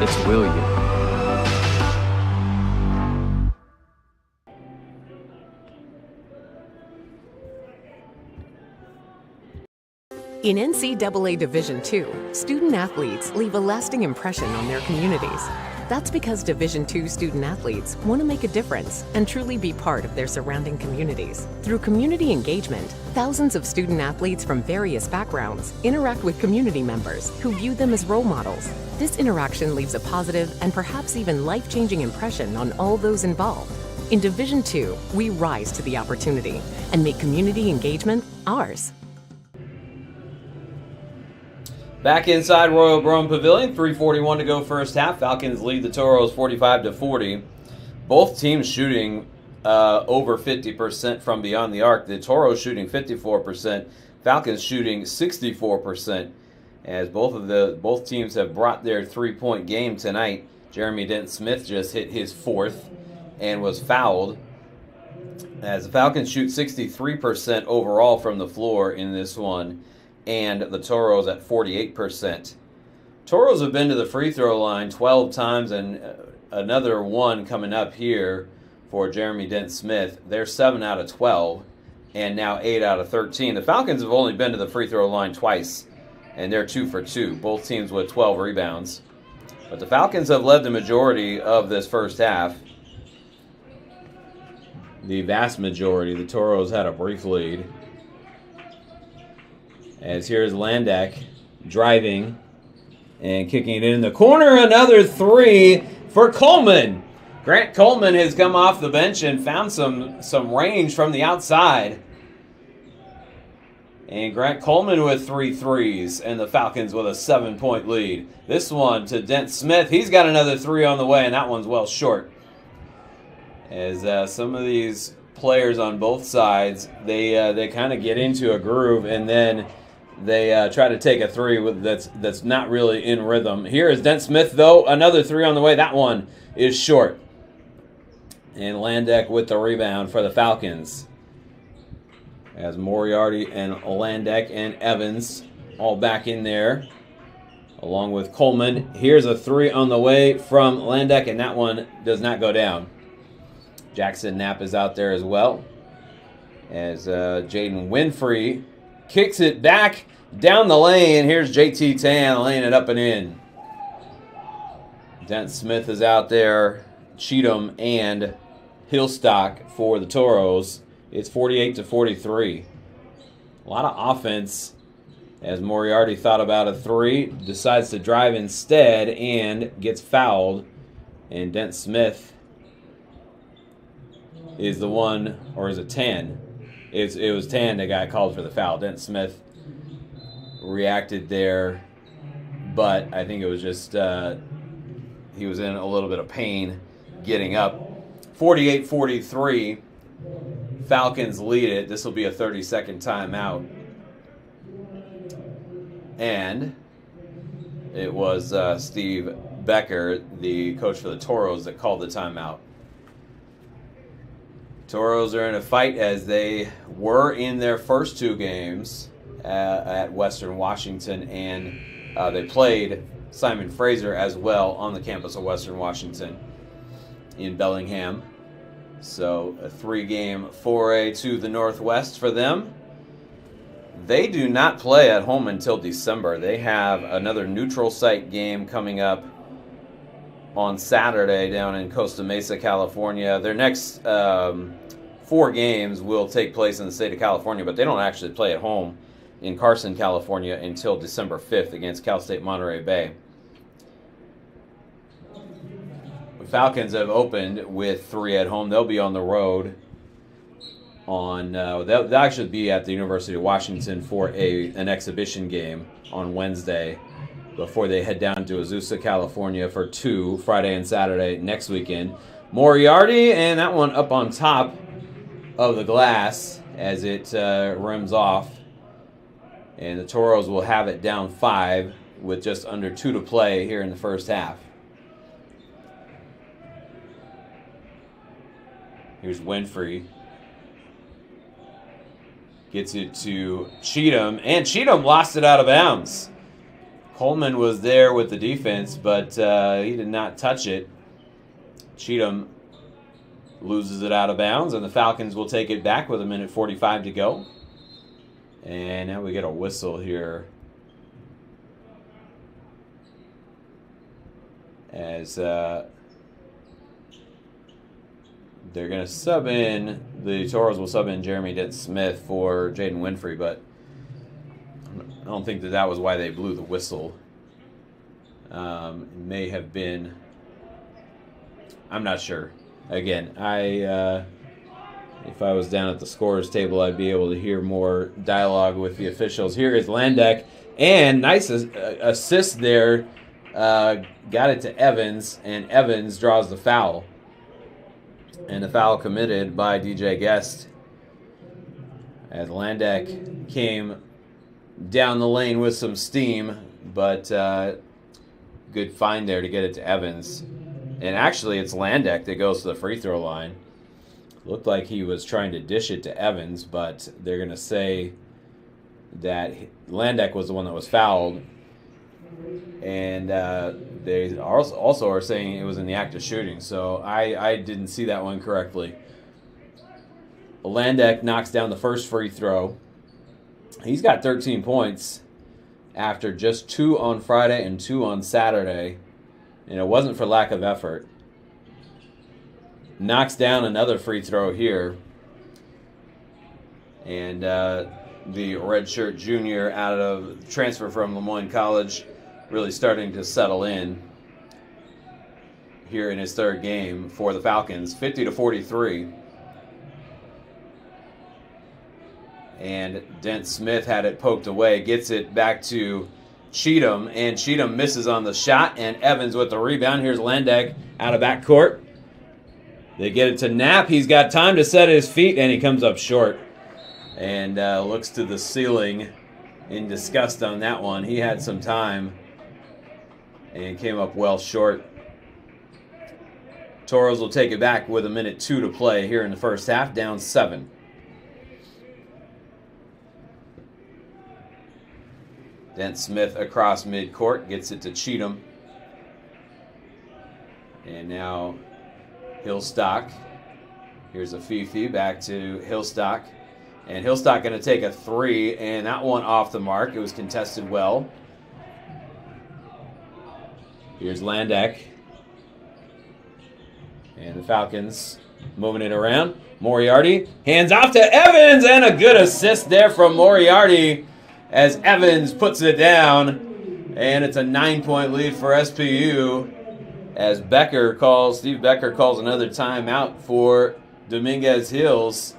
It's, will you? In NCAA Division II, student athletes leave a lasting impression on their communities. That's because Division II student athletes want to make a difference and truly be part of their surrounding communities. Through community engagement, thousands of student athletes from various backgrounds interact with community members who view them as role models. This interaction leaves a positive and perhaps even life-changing impression on all those involved. In Division II, we rise to the opportunity and make community engagement ours. Back inside Royal Brome Pavilion, 3:41 to go first half. Falcons lead the Toros 45-40. Both teams shooting over 50% from beyond the arc. The Toros shooting 54%, Falcons shooting 64%. As both teams have brought their 3-point game tonight. Jeremy Dent Smith just hit his 4th and was fouled. as the Falcons shoot 63% overall from the floor in this one, and the Toros at 48%. Toros have been to the free throw line 12 times, and another one coming up here for Jeremy Dent-Smith. They're 7 out of 12, and now 8 out of 13. The Falcons have only been to the free throw line twice, and they're 2 for 2. Both teams with 12 rebounds. But the Falcons have led the majority of this first half. The vast majority. The Toros had a brief lead. As here's Landak driving and kicking it in the corner. Another three for Coleman. Grant Coleman has come off the bench and found some range from the outside. And Grant Coleman with 3 threes, and the Falcons with a 7-point lead. This one to Dent-Smith. He's got another 3 on the way, and that one's well short. As some of these players on both sides, they kind of get into a groove, and then they try to take a 3 that's not really in rhythm. Here is Dent-Smith, though. Another 3 on the way. That one is short. And Landak with the rebound for the Falcons. As Moriarty and Landak and Evans all back in there, along with Coleman. Here's a 3 on the way from Landak, and that one does not go down. Jackson Knapp is out there as well. As Jaden Winfrey kicks it back down the lane. Here's JT Tan laying it up and in. Dent-Smith is out there. Cheatham and Hillstock for the Toros. It's 48-43. A lot of offense as Moriarty thought about a 3, decides to drive instead and gets fouled. And Dent-Smith is the one, or is it Tan? It was Tan that got called for the foul. Dent-Smith reacted there, but I think it was just he was in a little bit of pain getting up. 48-43. Falcons lead it. This will be a 30-second timeout. And it was Steve Becker, the coach for the Toros, that called the timeout. Toros are in a fight as they were in their first 2 games at Western Washington, and they played Simon Fraser as well on the campus of Western Washington in Bellingham. So a 3-game foray to the Northwest for them. They do not play at home until December. They have another neutral site game coming up on Saturday down in Costa Mesa, California. Their next 4 games will take place in the state of California, but they don't actually play at home in Carson, California until December 5th against Cal State Monterey Bay. Falcons have opened with 3 at home. They'll be on the road on they'll actually be at the University of Washington for an exhibition game on Wednesday before they head down to Azusa, California for 2 Friday and Saturday next weekend. Moriarty, and that one up on top of the glass as it rims off. And the Toros will have it down 5 with just under 2 to play here in the first half. Here's Winfrey. Gets it to Cheatham, and Cheatham lost it out of bounds. Coleman was there with the defense, but he did not touch it. Cheatham loses it out of bounds, and the Falcons will take it back with 1:45 to go. And now we get a whistle here as they're going to sub in, the Toros will sub in Jeremy Dent-Smith for Jaden Winfrey, but I don't think that was why they blew the whistle. It may have been, I'm not sure. Again, if I was down at the scorer's table, I'd be able to hear more dialogue with the officials. Here is Landak, and nice assist there. Got it to Evans, and Evans draws the foul. And the foul committed by DJ Guest as Landak came down the lane with some steam, but good find there to get it to Evans. And actually, it's Landak that goes to the free throw line. Looked like he was trying to dish it to Evans, but they're going to say that Landek was the one that was fouled. And they also are saying it was in the act of shooting. So I didn't see that one correctly. Landek knocks down the first free throw. He's got 13 points after just 2 on Friday and 2 on Saturday. And it wasn't for lack of effort. Knocks down another free throw here. And the redshirt junior out of transfer from Lemoyne College really starting to settle in here in his third game for the Falcons. 50-43. And Dent Smith had it poked away, gets it back to Cheatham, and Cheatham misses on the shot, and Evans with the rebound. Here's Landek out of backcourt. They get it to Knapp. He's got time to set his feet, and he comes up short and looks to the ceiling in disgust on that one. He had some time and came up well short. Toros will take it back with 1:02 to play here in the first half, down 7. Dent Smith across midcourt, gets it to Cheatham. And now Hillstock. Here's a Fifi back to Hillstock. And Hillstock going to take a 3, and that one off the mark. It was contested well. Here's Landek. And the Falcons moving it around. Moriarty, hands off to Evans, and a good assist there from Moriarty as Evans puts it down, and it's a 9-point lead for SPU as Steve Becker calls another timeout for Dominguez Hills.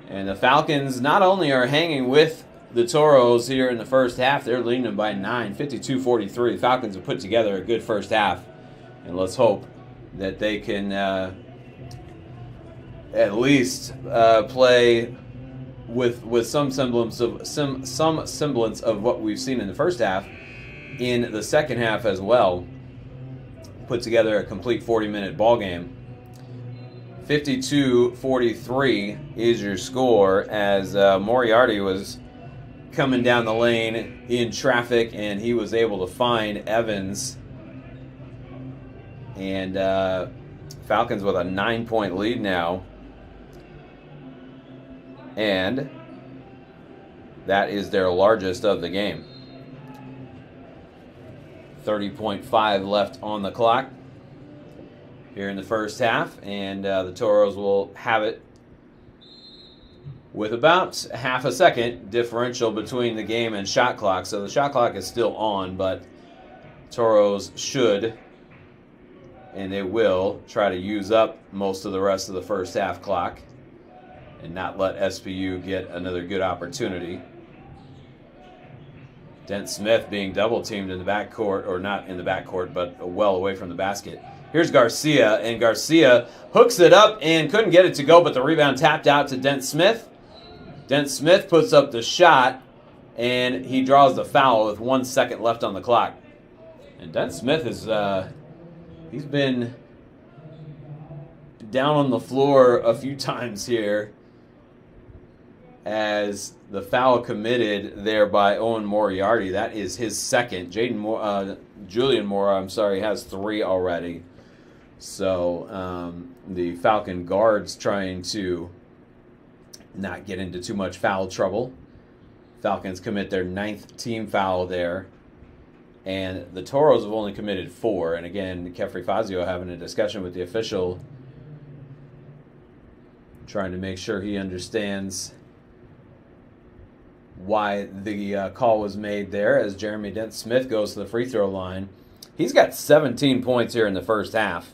And the Falcons not only are hanging with the Toros here in the first half, they're leading them by 9, 52-43. The Falcons have put together a good first half, and let's hope that they can at least play with some semblance of what we've seen in the first half in the second half as well. Put together a complete 40-minute ball game. 52-43 is your score as Moriarty was coming down the lane in traffic, and he was able to find Evans. And Falcons with a 9-point lead now. And that is their largest of the game. 30.5 left on the clock here in the first half, and the Toros will have it with about half a second differential between the game and shot clock. So the shot clock is still on, but Toros should, and they will, try to use up most of the rest of the first half clock and not let SPU get another good opportunity. Dent Smith being double teamed in the backcourt, or not in the backcourt, but well away from the basket. Here's Garcia, and Garcia hooks it up and couldn't get it to go, but the rebound tapped out to Dent Smith. Dent Smith puts up the shot, and he draws the foul with 1 second left on the clock. And Dent Smith is, he's been down on the floor a few times here as the foul committed there by Owen Moriarty. That is his second. Julian Mora, has 3 already. So the Falcon guards trying to not get into too much foul trouble. Falcons commit their 9th team foul there. And the Toros have only committed 4. And again, Kefri Fazio having a discussion with the official, trying to make sure he understands why the call was made there as Jeremy Dent Smith goes to the free throw line. He's got 17 points here in the first half.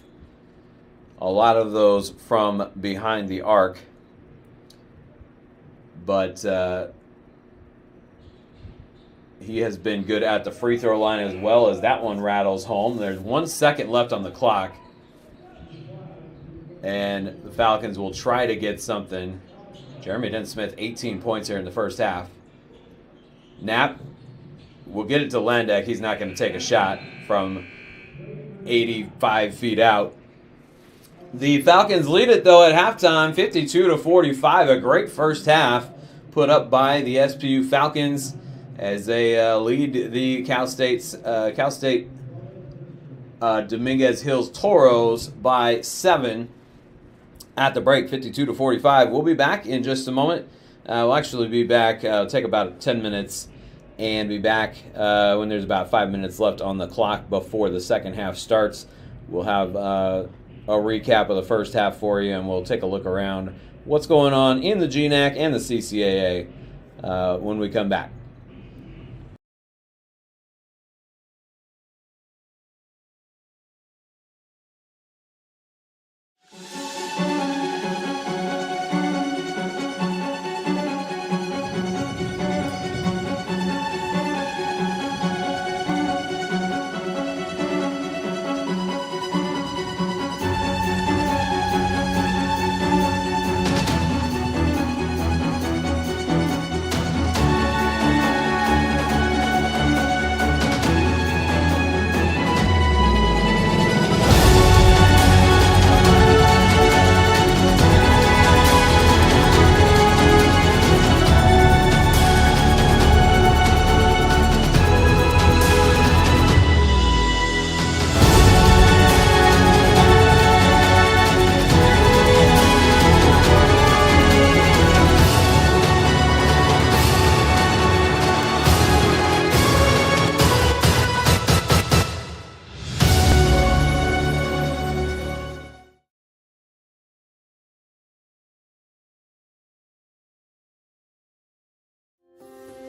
A lot of those from behind the arc. But he has been good at the free throw line as well, as that one rattles home. There's 1 second left on the clock. And the Falcons will try to get something. Jeremy Dent Smith, 18 points here in the first half. Knapp will get it to Landek. He's not going to take a shot from 85 feet out. The Falcons lead it, though, at halftime, 52-45. A great first half put up by the SPU Falcons as they lead the Cal State Dominguez Hills Toros by 7 at the break, 52-45. We'll be back in just a moment. We'll actually be back, take about 10 minutes, and be back when there's about 5 minutes left on the clock before the second half starts. We'll have a recap of the first half for you, and we'll take a look around what's going on in the GNAC and the CCAA when we come back.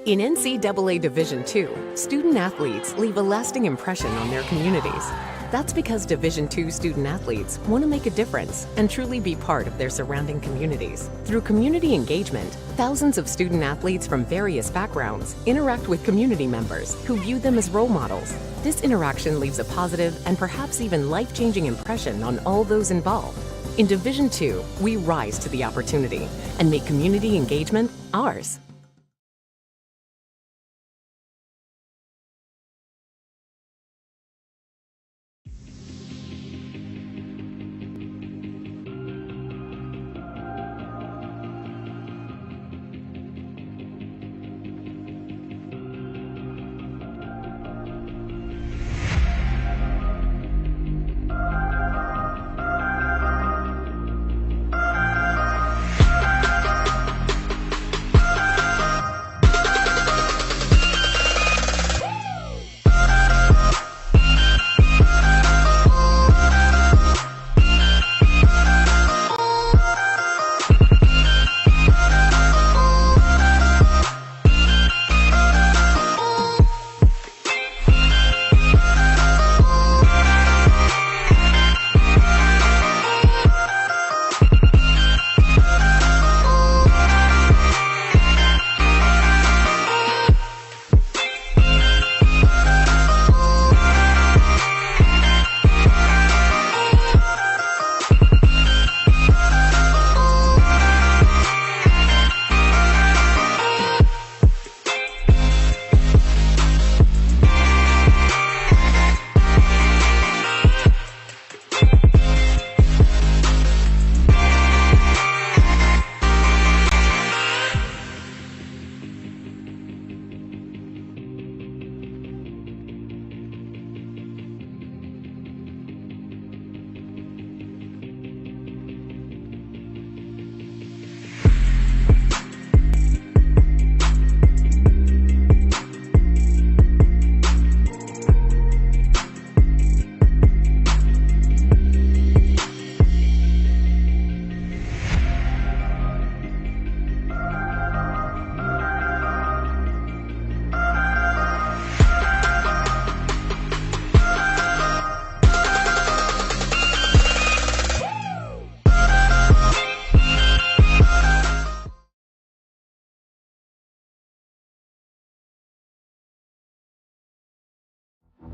In NCAA Division II, student athletes leave a lasting impression on their communities. That's because Division II student athletes want to make a difference and truly be part of their surrounding communities. Through community engagement, thousands of student athletes from various backgrounds interact with community members who view them as role models. This interaction leaves a positive and perhaps even life-changing impression on all those involved. In Division II, we rise to the opportunity and make community engagement ours.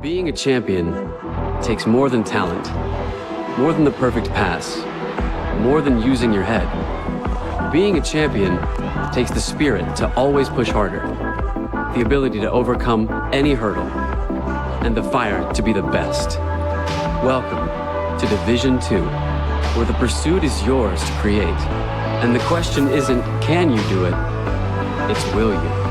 Being a champion takes more than talent, more than the perfect pass, more than using your head. Being a champion takes the spirit to always push harder, the ability to overcome any hurdle, and the fire to be the best. Welcome to Division II. where the pursuit is yours to create. And the question isn't, can you do it? It's, will you?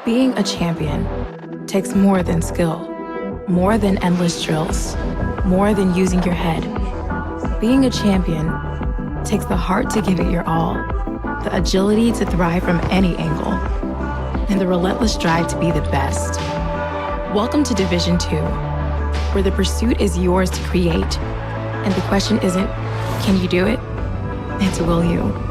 Being a champion takes more than skill, more than endless drills, more than using your head. Being a champion takes the heart to give it your all, the agility to thrive from any angle, and the relentless drive to be the best. Welcome to Division 2, where the pursuit is yours to create, and the question isn't, can you do it? It's, will you?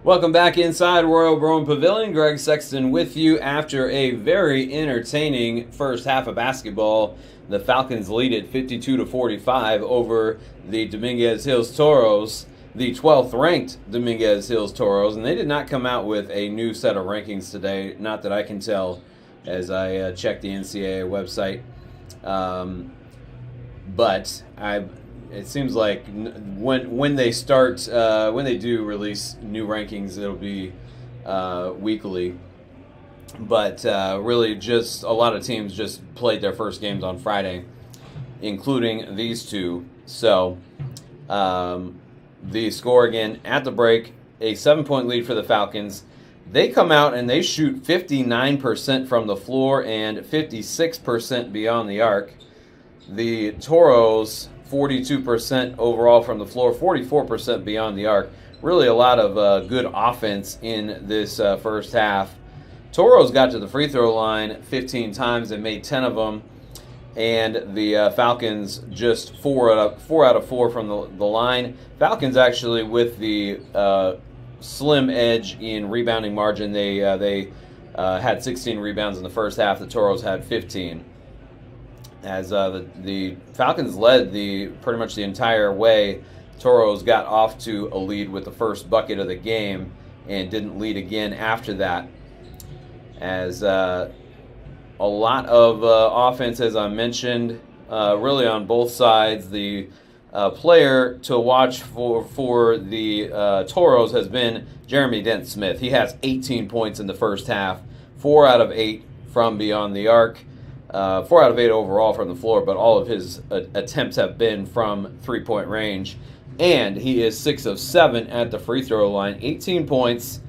Welcome back inside Royal Brome Pavilion. Greg Sexton with you after a very entertaining first half of basketball. The Falcons lead it 52-45 over the Dominguez Hills Toros, the 12th ranked Dominguez Hills Toros, and they did not come out with a new set of rankings today, not that I can tell as I checked the NCAA website. But it seems like when they start, when they do release new rankings, it'll be weekly. But really, just a lot of teams just played their first games on Friday, including these two. So the score again at the break, a 7-point lead for the Falcons. They come out and they shoot 59% from the floor and 56% beyond the arc. The Toros, 42% overall from the floor, 44% beyond the arc. Really a lot of good offense in this first half. Toros got to the free throw line 15 times and made 10 of them. And the Falcons just 4 out of 4 from the line. Falcons actually with the slim edge in rebounding margin. They had 16 rebounds in the first half. The Toros had 15. As the Falcons led pretty much the entire way, Toros got off to a lead with the first bucket of the game and didn't lead again after that. As a lot of offense, as I mentioned, really on both sides. The player to watch for the Toros has been Jeremy Dent-Smith. He has 18 points in the first half, 4 out of 8 from beyond the arc. 4 out of 8 overall from the floor, but all of his attempts have been from three-point range. And he is 6 of 7 at the free throw line. 18 points,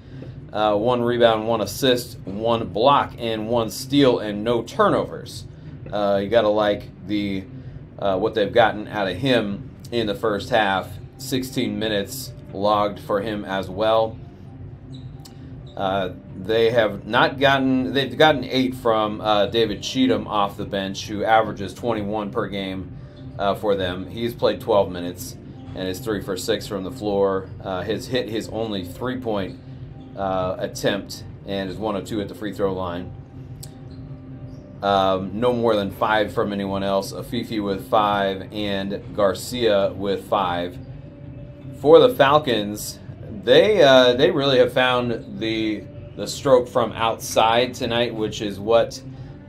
1 rebound, 1 assist, 1 block, and 1 steal, and no turnovers. You got to like what they've gotten out of him in the first half. 16 minutes logged for him as well. They've gotten 8 from David Cheatham off the bench, who averages 21 per game for them. He's played 12 minutes and is 3 for 6 from the floor. Has hit his only 3-point attempt and is 1 of 2 at the free throw line. No more than 5 from anyone else. Afifi with 5 and Garcia with 5. For the Falcons, they really have found the stroke from outside tonight, which is what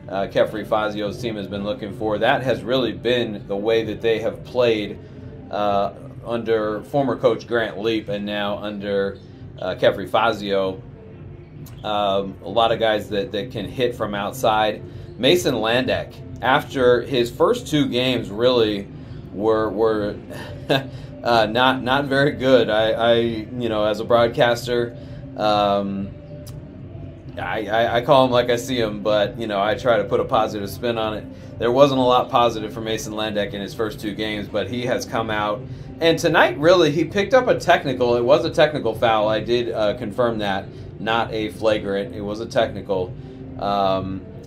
Kefri Fazio's team has been looking for. That has really been the way that they have played under former coach Grant Leap and now under Kefri Fazio. A lot of guys that can hit from outside. Mason Landek, after his first 2 games, really were not very good. I as a broadcaster, I call him like I see him, but I try to put a positive spin on it. There wasn't a lot positive for Mason Landek in his first 2 games, but he has come out. And tonight, really, he picked up a technical. It was a technical foul. I did confirm that, not a flagrant. It was a technical.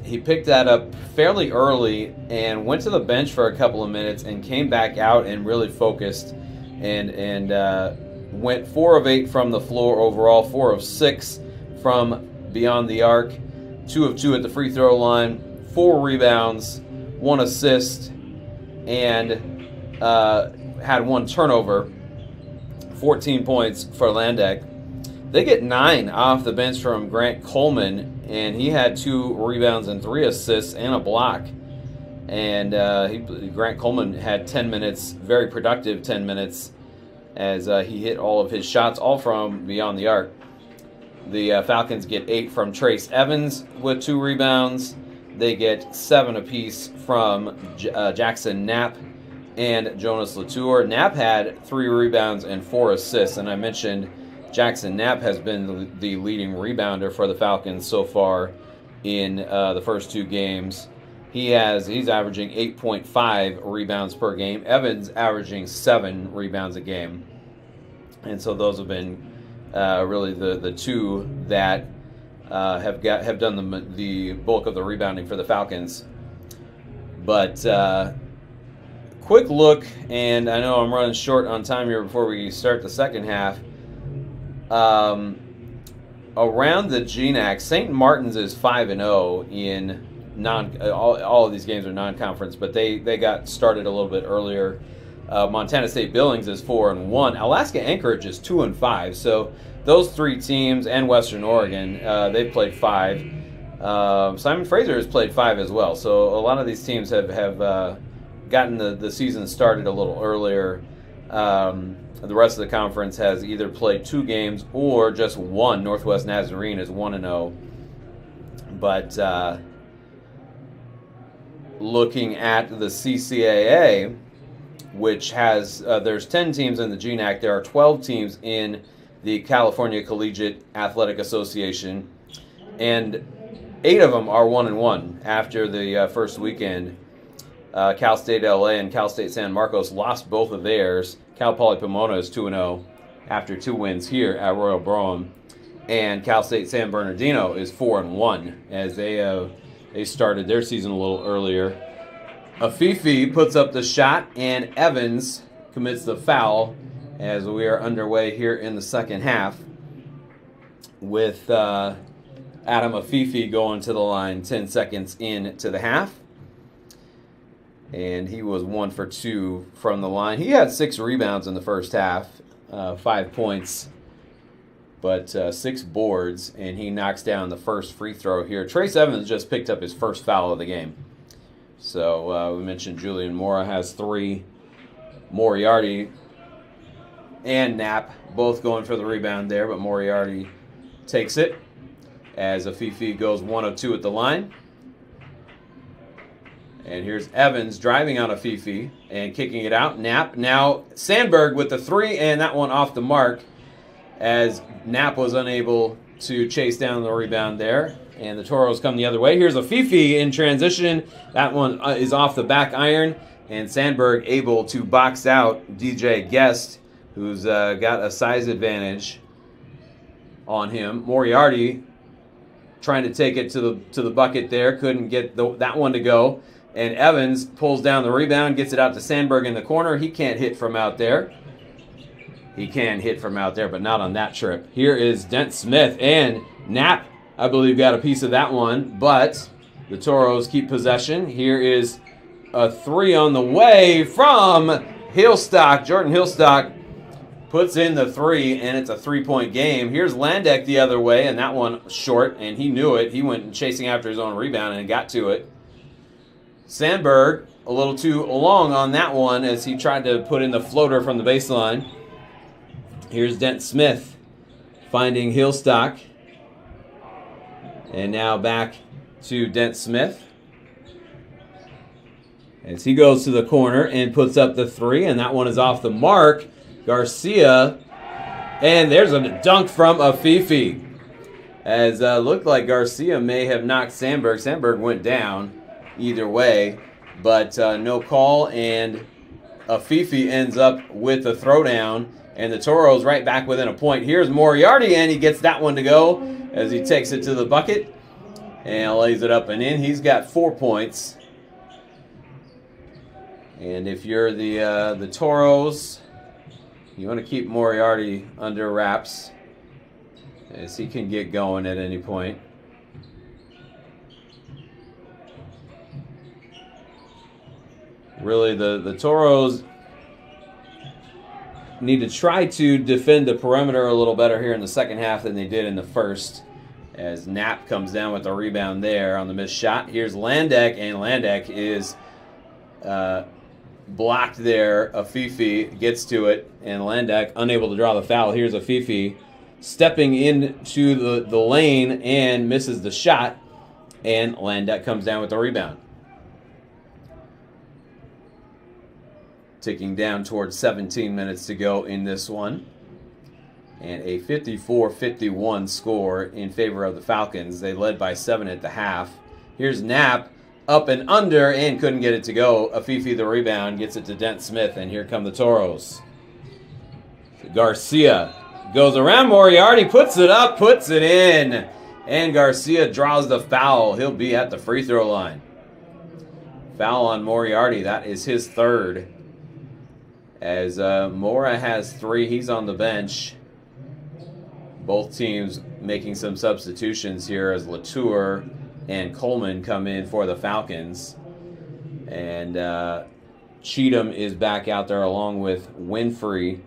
He picked that up fairly early and went to the bench for a couple of minutes and came back out and really focused and went 4 of 8 from the floor overall, 4 of 6 from beyond the arc, 2 of 2 at the free throw line, 4 rebounds, 1 assist, and had 1 turnover, 14 points for Landek. They get 9 off the bench from Grant Coleman, and he had 2 rebounds and 3 assists and a block. And Grant Coleman had 10 minutes, very productive 10 minutes, as he hit all of his shots, all from beyond the arc. The Falcons get 8 from Trace Evans with 2 rebounds. They get 7 apiece from Jackson Knapp and Jonas Latour. Knapp had 3 rebounds and 4 assists, and I mentioned Jackson Knapp has been the leading rebounder for the Falcons so far in the first 2 games. He's averaging 8.5 rebounds per game. Evans averaging 7 rebounds a game. And so those have been really the 2 that have done the bulk of the rebounding for the Falcons. But quick look, and I know I'm running short on time here before we start the second half. around the GNAC, St. Martin's is 5-0 in all of these games are non-conference, but they got started a little bit earlier. Montana State Billings is 4-1. Alaska Anchorage is 2-5. So those three teams and Western Oregon, they've played 5. Simon Fraser has played 5 as well. So a lot of these teams have gotten the season started a little earlier. The rest of the conference has either played 2 games or just one. Northwest Nazarene is 1-0. But looking at the CCAA, which has, there's 10 teams in the GNAC. There are 12 teams in the California Collegiate Athletic Association, and 8 of them are 1-1 after the first weekend. Cal State LA and Cal State San Marcos lost both of theirs. Cal Poly Pomona is 2-0 after 2 wins here at Royal Brougham, and Cal State San Bernardino is 4-1 as they started their season a little earlier. Afifi puts up the shot, and Evans commits the foul as we are underway here in the second half with Adam Afifi going to the line 10 seconds into the half. And he was 1 for 2 from the line. He had 6 rebounds in the first half, 5 points, but 6 boards, and he knocks down the first free throw here. Trace Evans just picked up his first foul of the game. So we mentioned Julian Mora has 3. Moriarty and Knapp both going for the rebound there, but Moriarty takes it as Afifi goes 1 of 2 at the line. And here's Evans driving on Afifi and kicking it out. Knapp, now Sandberg with the 3, and that one off the mark as Knapp was unable to chase down the rebound there. And the Toros come the other way. Here's Afifi in transition. That one is off the back iron. And Sandberg able to box out DJ Guest, who's got a size advantage on him. Moriarty trying to take it to the bucket there. Couldn't get that one to go. And Evans pulls down the rebound, gets it out to Sandberg in the corner. He can't hit from out there. He can hit from out there, but not on that trip. Here is Dent Smith, and Knapp, I believe, got a piece of that one, but the Toros keep possession. Here is a 3 on the way from Hillstock. Jordan Hillstock puts in the 3, and it's a 3-point game. Here's Landek the other way, and that one short, and he knew it. He went chasing after his own rebound and got to it. Sandberg a little too long on that one as he tried to put in the floater from the baseline. Here's Dent Smith finding Hillstock. And now back to Dent Smith as he goes to the corner and puts up the 3, and that one is off the mark. Garcia, and there's a dunk from Afifi. As looked like Garcia may have knocked Sandberg. Sandberg went down either way, but no call, and Afifi ends up with the throwdown, and the Toros right back within a point. Here's Moriarty, and he gets that one to go as he takes it to the bucket and lays it up and in. He's got 4 points. And if you're the Toros, you want to keep Moriarty under wraps as he can get going at any point. Really, the Toros need to try to defend the perimeter a little better here in the second half than they did in the first, as Knapp comes down with a rebound there on the missed shot. Here's Landek, and Landek is blocked there. Afifi gets to it, and Landek unable to draw the foul. Here's Afifi stepping into the lane and misses the shot, and Landek comes down with the rebound. Ticking down towards 17 minutes to go in this one. And a 54-51 score in favor of the Falcons. They led by 7 at the half. Here's Knapp up and under and couldn't get it to go. Afifi the rebound, gets it to Dent Smith, and here come the Toros. Garcia goes around Moriarty, puts it up, puts it in. And Garcia draws the foul. He'll be at the free throw line. Foul on Moriarty. That is his 3rd. As Mora has 3, he's on the bench. Both teams making some substitutions here as Latour and Coleman come in for the Falcons. And Cheatham is back out there along with Winfrey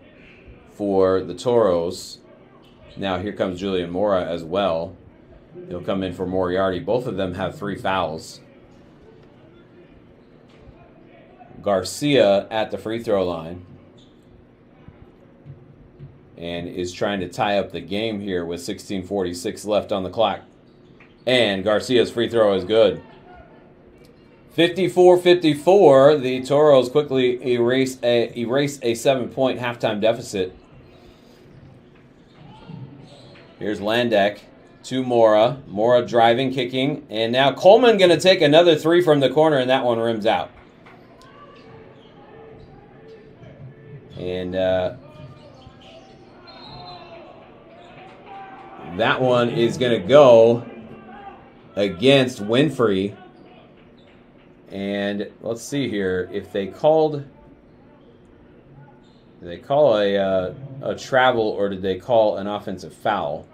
for the Toros. Now here comes Julian Mora as well. He'll come in for Moriarty. Both of them have 3 fouls. Garcia at the free throw line and is trying to tie up the game here with 16:46 left on the clock. And Garcia's free throw is good. 54-54. The Toros quickly erase a 7-point halftime deficit. Here's Landek to Mora. Mora driving, kicking, and now Coleman going to take another 3 from the corner, and that one rims out. And that one is going to go against Winfrey. And let's see here if they called. Did they call a travel or did they call an offensive foul?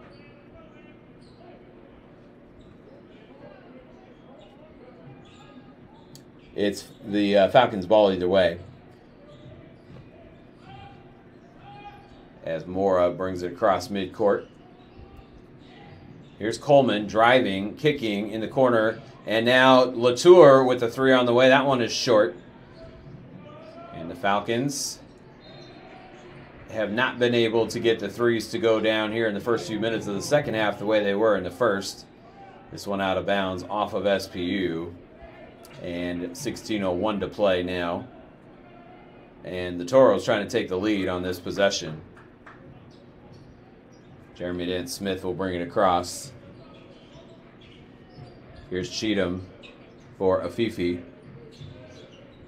It's the Falcons' ball either way. As Mora brings it across midcourt. Here's Coleman driving, kicking in the corner. And now Latour with the 3 on the way. That one is short. And the Falcons have not been able to get the 3s to go down here in the first few minutes of the second half the way they were in the first. This one out of bounds off of SPU. And 16:01 to play now. And the Toros trying to take the lead on this possession. Jeremy Dent-Smith will bring it across. Here's Cheatham for Afifi.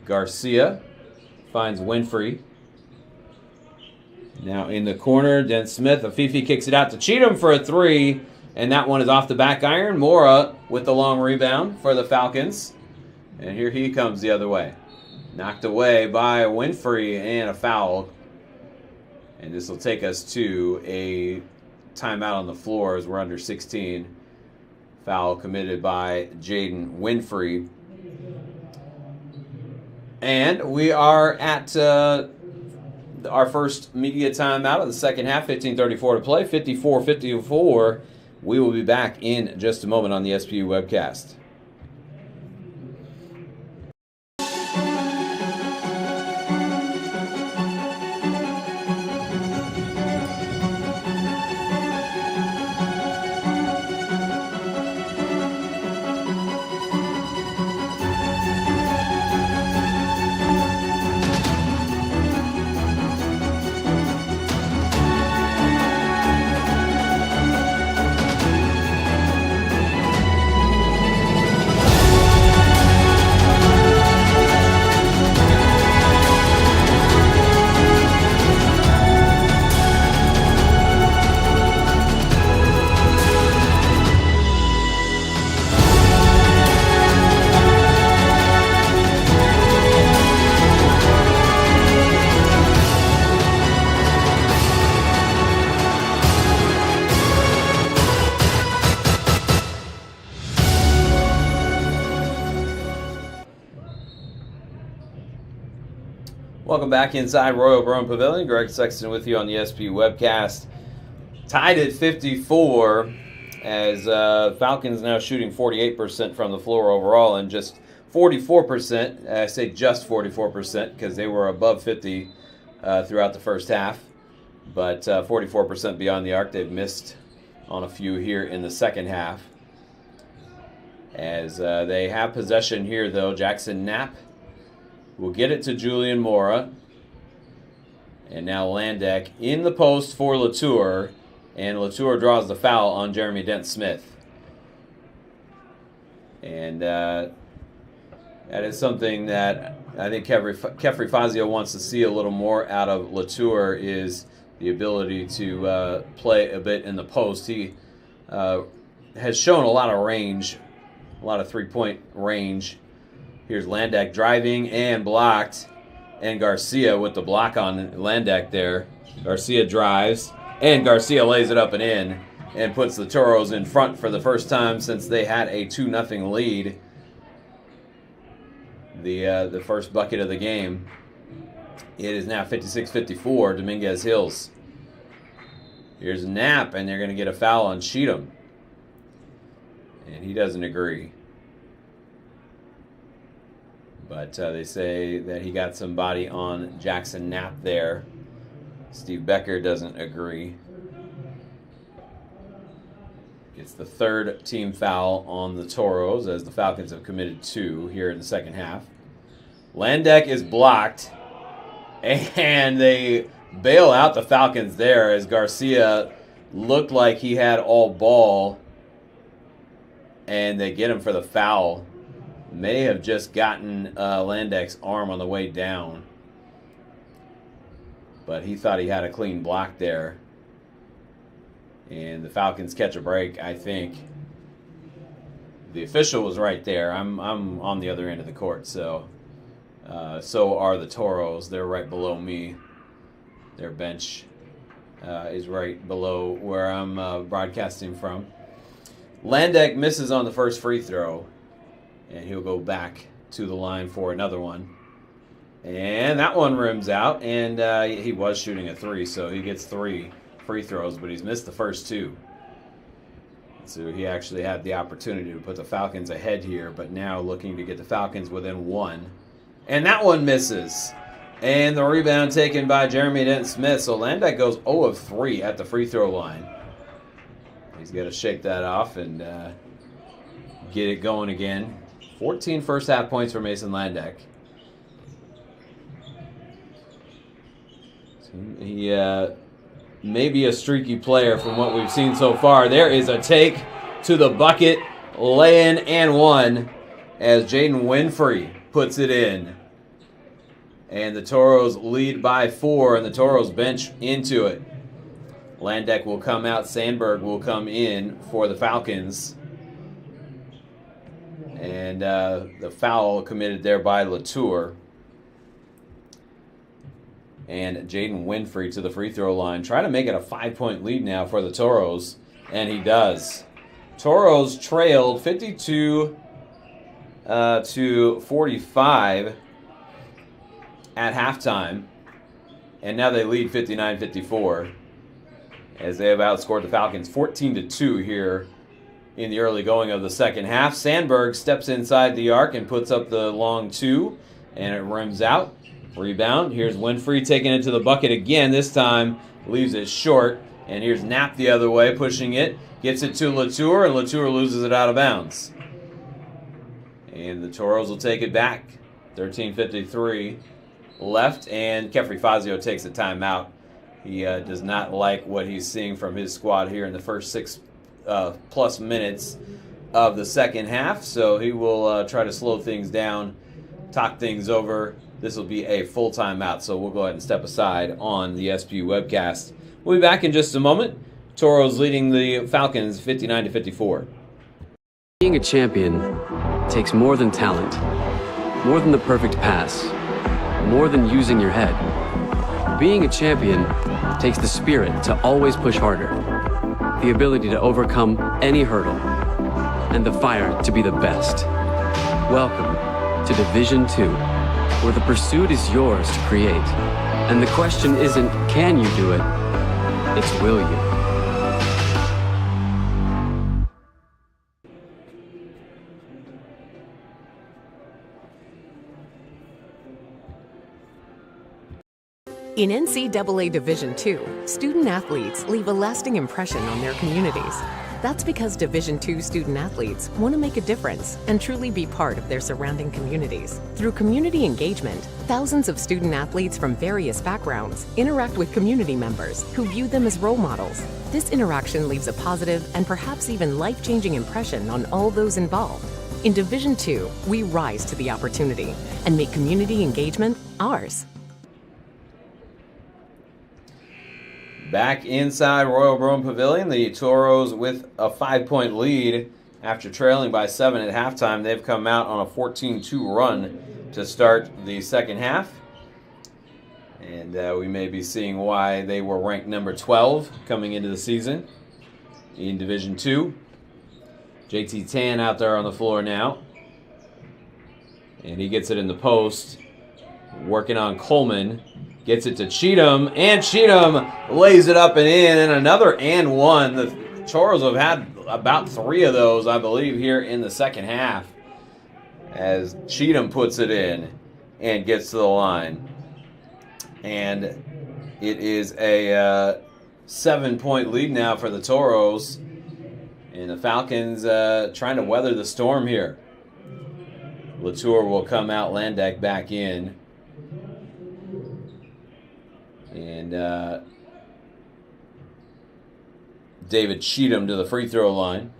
Garcia finds Winfrey. Now in the corner, Dent-Smith. Afifi kicks it out to Cheatham for a 3. And that one is off the back iron. Mora with the long rebound for the Falcons. And here he comes the other way. Knocked away by Winfrey and a foul. And this will take us to a timeout on the floor as we're under 16. Foul committed by Jaden Winfrey. And we are at our first media timeout of the second half. 15:34 to play. 54-54. We will be back in just a moment on the SPU webcast. Welcome back inside Royal Brown Pavilion. Greg Sexton with you on the SP webcast. Tied at 54 as Falcons now shooting 48% from the floor overall and just 44%. I say just 44% because they were above 50 throughout the first half. But 44% beyond the arc. They've missed on a few here in the second half. As they have possession here, though, Jackson Knapp will get it to Julian Mora. And now Landek in the post for Latour. And Latour draws the foul on Jeremy Dent-Smith. And that is something that I think Kefri Fazio wants to see a little more out of Latour, is the ability to play a bit in the post. He has shown a lot of range, a lot of three-point range. Here's Landek driving and blocked. And Garcia with the block on Landek there. Garcia drives. And Garcia lays it up and in. and puts the Toros in front for the first time since they had a 2-0 lead. The first bucket of the game. It is now 56-54, Dominguez Hills. Here's Knapp, and they're going to get a foul on Cheatham. And he doesn't agree. But they say that he got some body on Jackson Knapp there. Steve Becker doesn't agree. It's the third team foul on the Toros, as the Falcons have committed 2 here in the second half. Landek is blocked, and they bail out the Falcons there as Garcia looked like he had all ball, and they get him for the foul. May have just gotten Landek's arm on the way down, but he thought he had a clean block there. And the Falcons catch a break, I think. The official was right there. I'm on the other end of the court, so are the Toros. They're right below me. Their bench is right below where I'm broadcasting from. Landek misses on the first free throw, and he'll go back to the line for another one. And that one rims out, and he was shooting a 3, so he gets 3 free throws, but he's missed the first 2. So he actually had the opportunity to put the Falcons ahead here, but now looking to get the Falcons within 1. And that one misses. And the rebound taken by Jeremy Dent-Smith. So Landek goes 0 of 3 at the free throw line. He's got to shake that off and get it going again. 14 first half points for Mason Landek. So he may be a streaky player from what we've seen so far. There is a take to the bucket, lay-in and 1 as Jaden Winfrey puts it in. And the Toros lead by 4, and the Toros bench into it. Landek will come out. Sandberg will come in for the Falcons. And the foul committed there by Latour. And Jaden Winfrey to the free throw line. Trying to make it a 5-point lead now for the Toros. And he does. Toros trailed 52 to 45 at halftime. And now they lead 59-54 as they have outscored the Falcons 14-2 here in the early going of the second half. Sandberg steps inside the arc and puts up the long 2, and it rims out. Rebound. Here's Winfrey taking it to the bucket again. This time leaves it short. And here's Knapp the other way, pushing it. Gets it to Latour, and Latour loses it out of bounds. And the Toros will take it back. 13:53 left, and Kefri Fazio takes a timeout. He does not like what he's seeing from his squad here in the first 6 plus minutes of the second half. So he will try to slow things down, talk things over. This will be a full timeout, so we'll go ahead and step aside on the SPU webcast. We'll be back in just a moment. Toros leading the Falcons 59-54. Being a champion takes more than talent, more than the perfect pass, more than using your head. Being a champion takes the spirit to always push harder, the ability to overcome any hurdle, and the fire to be the best. Welcome to Division 2, where the pursuit is yours to create. And the question isn't, can you do it? It's, will you? In NCAA Division II, student athletes leave a lasting impression on their communities. That's because Division II student athletes want to make a difference and truly be part of their surrounding communities. Through community engagement, thousands of student athletes from various backgrounds interact with community members who view them as role models. This interaction leaves a positive and perhaps even life-changing impression on all those involved. In Division II, we rise to the opportunity and make community engagement ours. Back inside Royal Brome Pavilion, the Toros with a 5-point lead after trailing by 7 at halftime. They've come out on a 14-2 run to start the second half. And we may be seeing why they were ranked number 12 coming into the season. in Division II. JT Tan out there on the floor now. And he gets it in the post. Working on Coleman. Gets it to Cheatham. And Cheatham lays it up and in. And another and one. The Toros have had about 3 of those, I believe, here in the second half. As Cheatham puts it in and gets to the line. And it is a 7-point lead now for the Toros. And the Falcons trying to weather the storm here. Latour will come out, Landeck back in. And David Cheatham to the free throw line.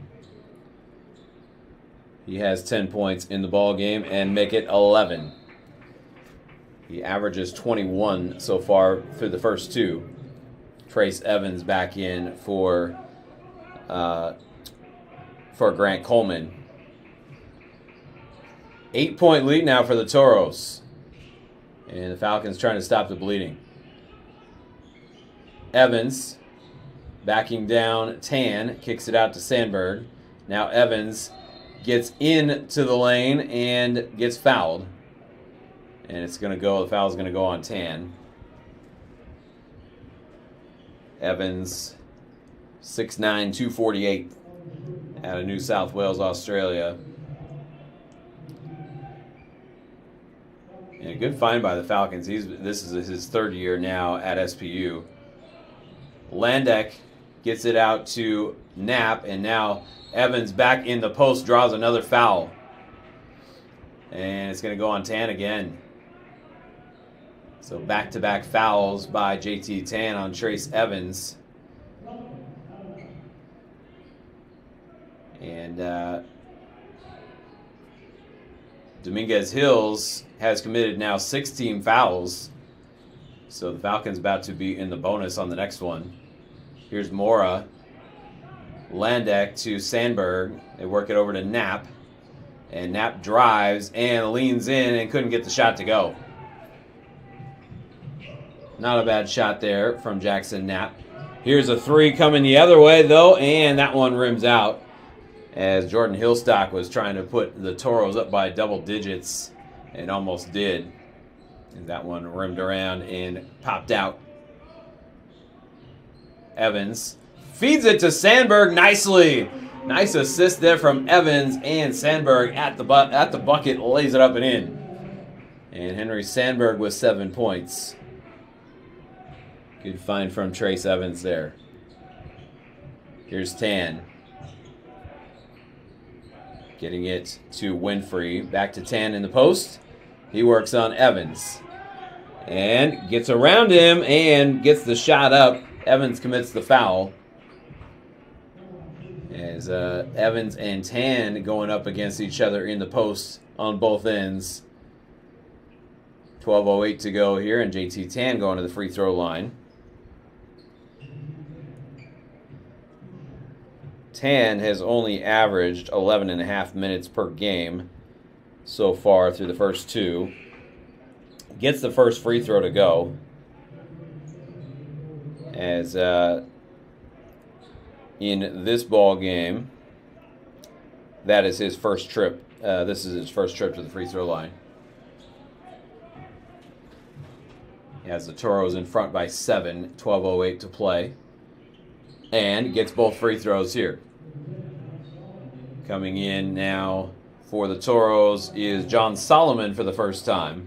He has 10 points in the ball game and make it 11. He averages 21 so far through the first 2. Trace Evans back in for Grant Coleman. 8-point lead now for the Toros. And the Falcons trying to stop the bleeding. Evans backing down. Tan kicks it out to Sandberg. Now Evans gets into the lane and gets fouled. And it's going to go, the foul's going to go on Tan. Evans, 6'9", 248, out of New South Wales, Australia. And a good find by the Falcons. This is his 3rd year now at SPU. Landeck gets it out to Knapp, and now Evans back in the post draws another foul. And it's going to go on Tan again. So back-to-back fouls by JT Tan on Trace Evans. And Dominguez Hills has committed now 16 fouls. So the Falcons about to be in the bonus on the next one. Here's Mora. Landeck to Sandberg. They work it over to Knapp. And Knapp drives and leans in and couldn't get the shot to go. Not a bad shot there from Jackson Knapp. Here's a 3 coming the other way, though, and that one rims out as Jordan Hillstock was trying to put the Toros up by double digits and almost did. And that one rimmed around and popped out. Evans feeds it to Sandberg nicely. Nice assist there from Evans, and Sandberg at the bucket lays it up and in. And Henry Sandberg with 7 points. Good find from Trace Evans there. Here's Tan. Getting it to Winfrey. Back to Tan in the post. He works on Evans. And gets around him and gets the shot up. Evans commits the foul. As Evans and Tan going up against each other in the post on both ends. 12:08 to go here, and JT Tan going to the free throw line. Tan has only averaged 11.5 minutes per game so far through the first 2. Gets the first free throw to go. As in this ball game, that is his first trip. This is his first trip to the free throw line. He has the Toros in front by 7, 12:08 to play. And gets both free throws here. Coming in now for the Toros is John Solomon for the first time.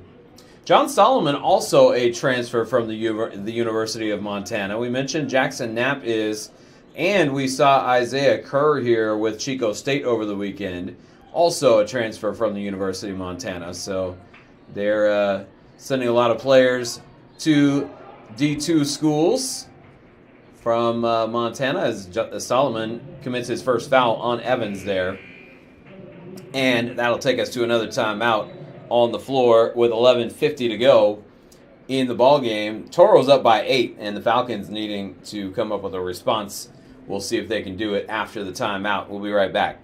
John Solomon also a transfer from the University of Montana. We mentioned Jackson Knapp is, and we saw Isaiah Kerr here with Chico State over the weekend. Also a transfer from the University of Montana. So they're sending a lot of players to D2 schools from Montana as Solomon commits his first foul on Evans there. And that'll take us to another timeout on the floor with 11:50 to go in the ball game. Toros up by 8, and the Falcons needing to come up with a response. We'll see if they can do it after the timeout. We'll be right back.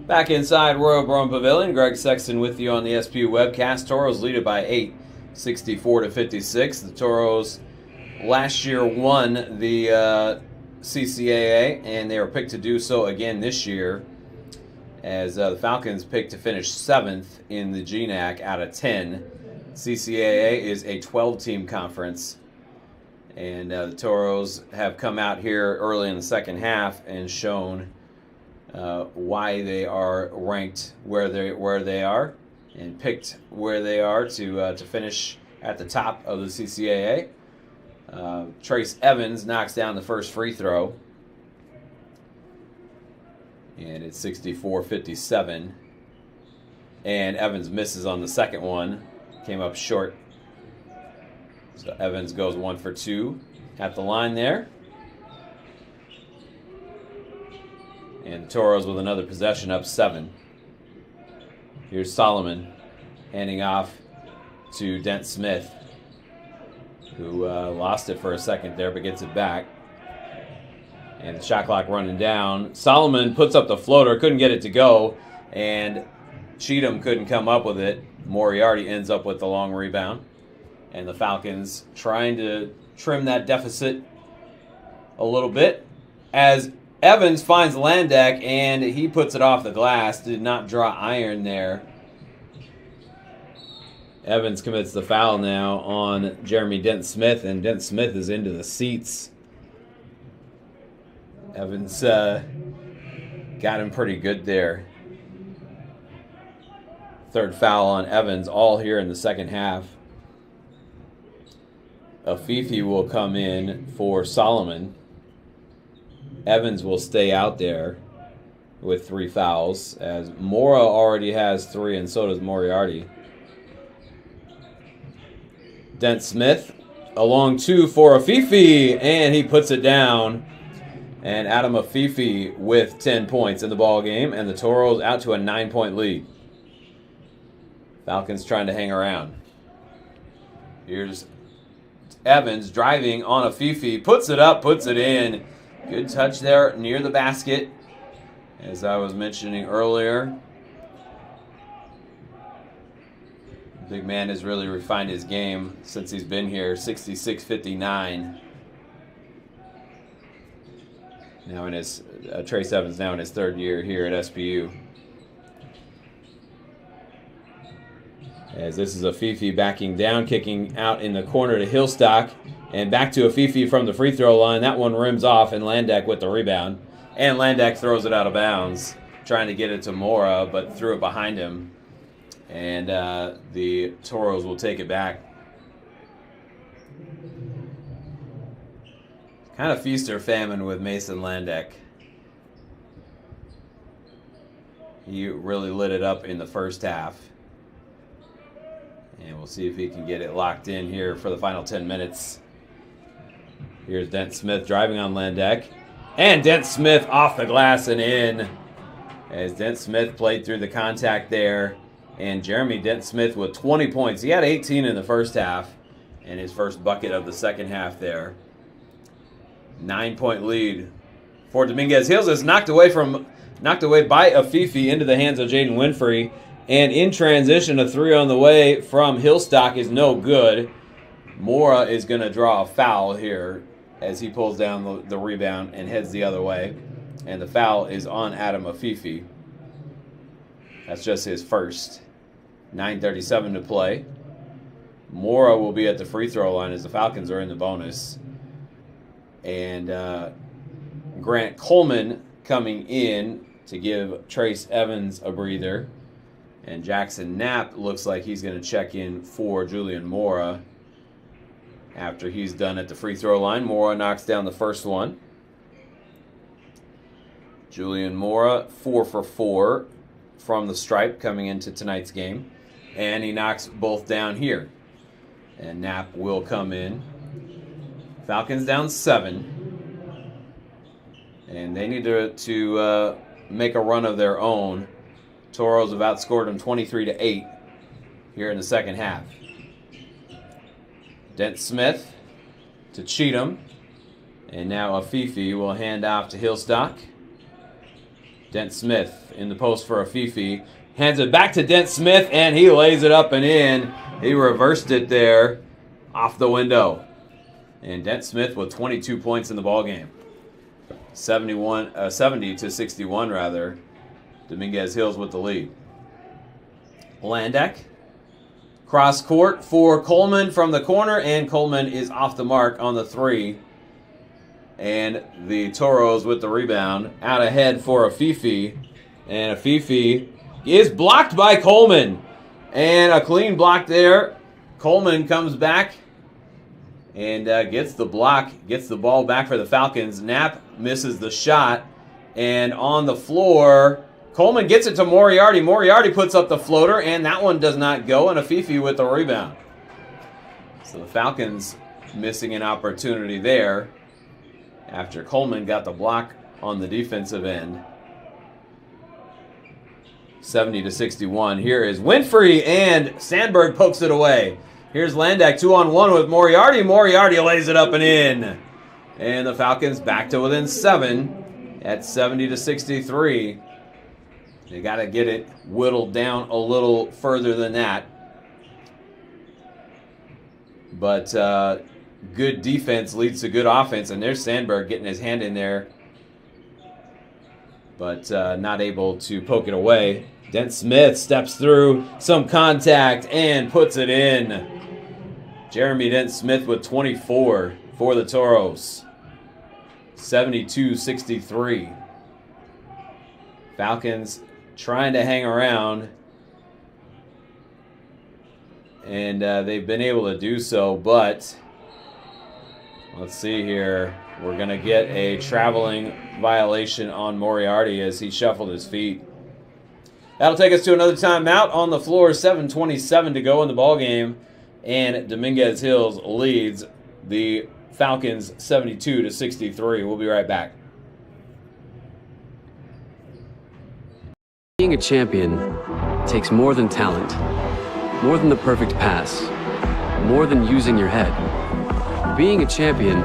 Back inside Royal Brome Pavilion, Greg Sexton with you on the SPU webcast. Toros lead it by 8, 64-56. The Toros last year won the CCAA, and they were picked to do so again this year, as the Falcons picked to finish 7th in the GNAC out of 10. CCAA is a 12-team conference, and the Toros have come out here early in the second half and shown why they are ranked where they are, and picked where they are to finish at the top of the CCAA. Trace Evans knocks down the first free throw, and it's 64-57. And Evans misses on the second one, came up short. So Evans goes 1 for 2 at the line there. And Toros with another possession, up 7. Here's Solomon handing off to Dent Smith, who lost it for a second there but gets it back. And the shot clock running down. Solomon puts up the floater, couldn't get it to go, and Cheatham couldn't come up with it. Moriarty ends up with the long rebound. And the Falcons trying to trim that deficit a little bit, as Evans finds Landak, and he puts it off the glass. Did not draw iron there. Evans commits the foul now on Jeremy Dent Smith, and Dent Smith is into the seats. Evans got him pretty good there. Third foul on Evans, all here in the second half. Afifi will come in for Solomon. Evans will stay out there with 3 fouls, as Mora already has 3, and so does Moriarty. Dent Smith, a long 2 for Afifi, and he puts it down. And Adam Afifi with 10 points in the ball game, and the Toros out to a 9-point lead. Falcons trying to hang around. Here's Evans driving on Afifi, puts it up, puts it in. Good touch there near the basket, as I was mentioning earlier. The big man has really refined his game since he's been here. 66-59. Now in his Trace Evans now in his 3rd year here at SPU. As this is Afifi backing down, kicking out in the corner to Hillstock, and back to Afifi from the free throw line. That one rims off, and Landak with the rebound. And Landak throws it out of bounds, trying to get it to Mora, but threw it behind him. And the Toros will take it back. Kind of feast or famine with Mason Landak. He really lit it up in the first half. And we'll see if he can get it locked in here for the final 10 minutes. Here's Dent Smith driving on Landak. And Dent Smith off the glass and in. As Dent Smith played through the contact there. And Jeremy Dent Smith with 20 points. He had 18 in the first half. And his first bucket of the second half there. 9-point lead for Dominguez. Hills is knocked away by Afifi into the hands of Jaden Winfrey. And in transition, a 3 on the way from Hillstock is no good. Mora is going to draw a foul here as he pulls down the rebound and heads the other way. And the foul is on Adam Afifi. That's just his first. 9:37 to play. Mora will be at the free throw line as the Falcons are in the bonus. And Grant Coleman coming in to give Trace Evans a breather. And Jackson Knapp looks like he's going to check in for Julian Mora after he's done at the free throw line. Mora knocks down the first one. Julian Mora, 4 for 4 from the stripe coming into tonight's game. And he knocks both down here. And Knapp will come in. Falcons down 7. And they need to make a run of their own. Toros have outscored them 23-8 here in the second half. Dent Smith to Cheatham. And now Afifi will hand off to Hillstock. Dent Smith in the post for a Fifi. Hands it back to Dent Smith, and he lays it up and in. He reversed it there off the window. And Dent Smith with 22 points in the ballgame. 70-61 rather. Dominguez Hills with the lead. Landak. Cross court for Coleman from the corner, and Coleman is off the mark on the three. And the Toros with the rebound. Out ahead for a Fifi. And a Fifi is blocked by Coleman. And a clean block there. Coleman comes back and gets the block, gets the ball back for the Falcons. Knapp misses the shot. And on the floor, Coleman gets it to Moriarty. Moriarty puts up the floater, and that one does not go. And a Fifi with the rebound. So the Falcons missing an opportunity there after Coleman got the block on the defensive end. 70-61. Here is Winfrey, and Sandberg pokes it away. Here's Landak 2-on-1 with Moriarty. Moriarty lays it up and in. And the Falcons back to within 7 at 70-63. They got to get it whittled down a little further than that. But good defense leads to good offense, and there's Sandberg getting his hand in there, but not able to poke it away. Dent Smith steps through some contact and puts it in. Jeremy Dent Smith with 24 for the Toros. 72-63. Falcons trying to hang around, and they've been able to do so, but let's see here. We're going to get a traveling violation on Moriarty as he shuffled his feet. That'll take us to another timeout. On the floor, 7:27 to go in the ballgame, and Dominguez Hills leads the Falcons 72-63. We'll be right back. Being a champion takes more than talent, more than the perfect pass, more than using your head. Being a champion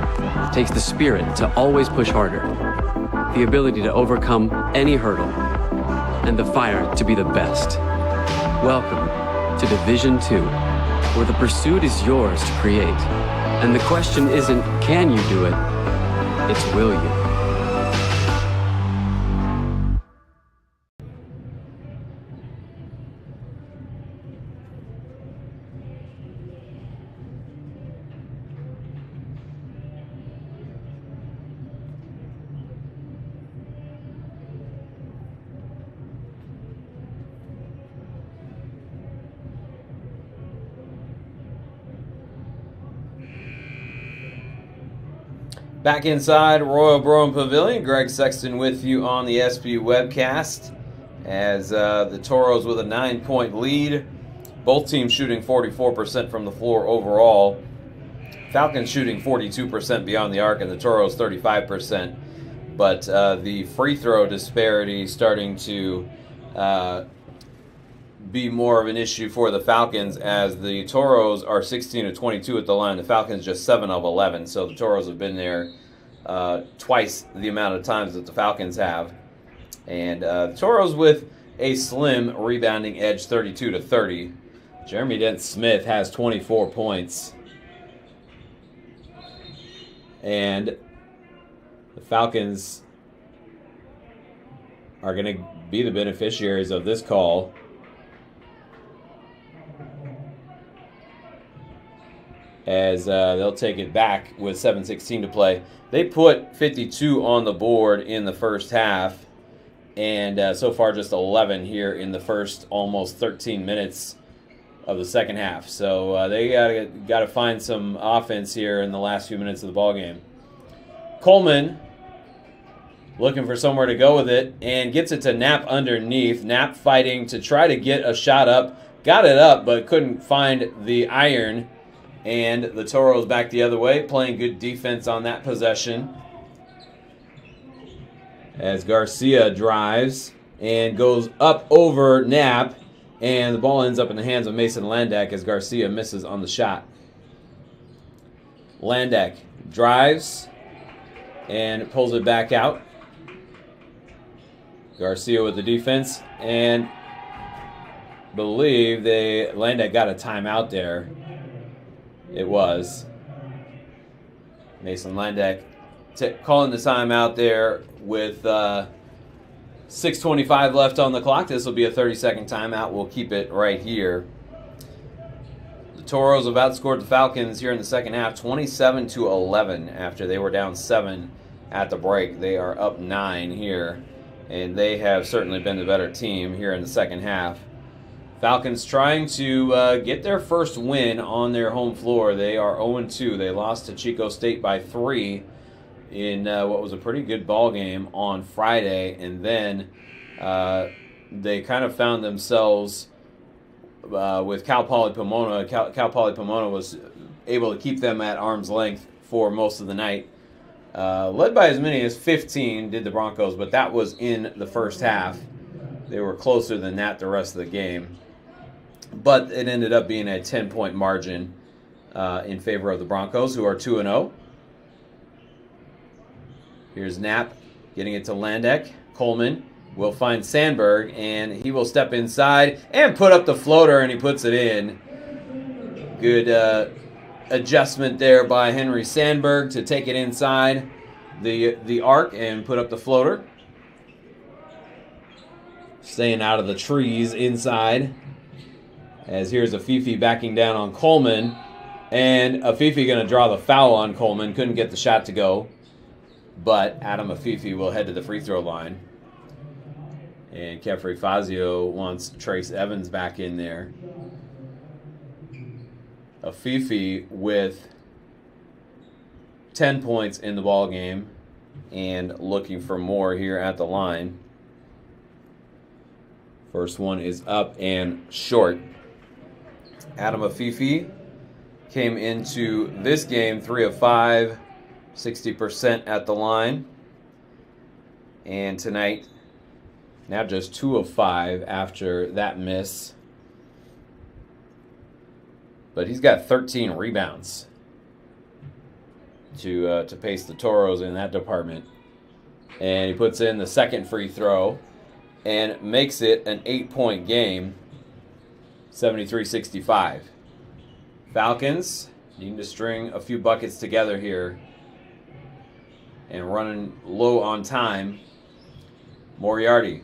takes the spirit to always push harder, the ability to overcome any hurdle, and the fire to be the best. Welcome to Division 2, where the pursuit is yours to create. And the question isn't, can you do it? It's, will you? Back inside Royal Broham Pavilion, Greg Sexton with you on the SB webcast as the Toros with a 9-point lead. Both teams shooting 44% from the floor overall. Falcons shooting 42% beyond the arc, and the Toros 35%. But the free throw disparity starting to be more of an issue for the Falcons, as the Toros are 16 of 22 at the line. The Falcons just 7 of 11. So the Toros have been there twice the amount of times that the Falcons have. And the Toros with a slim rebounding edge, 32-30. Jeremy Dent Smith has 24 points. And the Falcons are going to be the beneficiaries of this call. As they'll take it back with 7:16 to play. They put 52 on the board in the first half, and so far just 11 here in the first almost 13 minutes of the second half. So they got to find some offense here in the last few minutes of the ballgame. Coleman looking for somewhere to go with it and gets it to Knapp underneath. Knapp fighting to try to get a shot up. Got it up, but couldn't find the iron. And the Toros back the other way, playing good defense on that possession. As Garcia drives and goes up over Knapp, and the ball ends up in the hands of Mason Landak as Garcia misses on the shot. Landak drives and pulls it back out. Garcia with the defense, and believe Landak got a timeout there. It was Mason Landak calling the timeout there with 6:25 left on the clock. This will be a 30-second timeout. We'll keep it right here. The Toros have outscored the Falcons here in the second half 27-11 after they were down 7 at the break. They are up 9 here, and they have certainly been the better team here in the second half. Falcons trying to get their first win on their home floor. They are 0-2. They lost to Chico State by 3 in what was a pretty good ball game on Friday, and then they kind of found themselves with Cal Poly Pomona. Cal Poly Pomona was able to keep them at arm's length for most of the night. Led by as many as 15 did the Broncos, but that was in the first half. They were closer than that the rest of the game. But it ended up being a 10-point margin in favor of the Broncos, who are 2-0. Here's Knapp getting it to Landak. Coleman will find Sandberg, and he will step inside and put up the floater, and he puts it in. Good adjustment there by Henry Sandberg to take it inside the arc and put up the floater. Staying out of the trees inside. As here's Afifi backing down on Coleman. And Afifi going to draw the foul on Coleman. Couldn't get the shot to go. But Adam Afifi will head to the free throw line. And Kefri Fazio wants Trace Evans back in there. Afifi with 10 points in the ball game and looking for more here at the line. First one is up and short. Adam Afifi came into this game 3 of 5, 60% at the line. And tonight, now just 2 of 5 after that miss. But he's got 13 rebounds to pace the Toros in that department. And he puts in the second free throw and makes it an 8-point game, 73-65. Falcons needing to string a few buckets together here and running low on time. Moriarty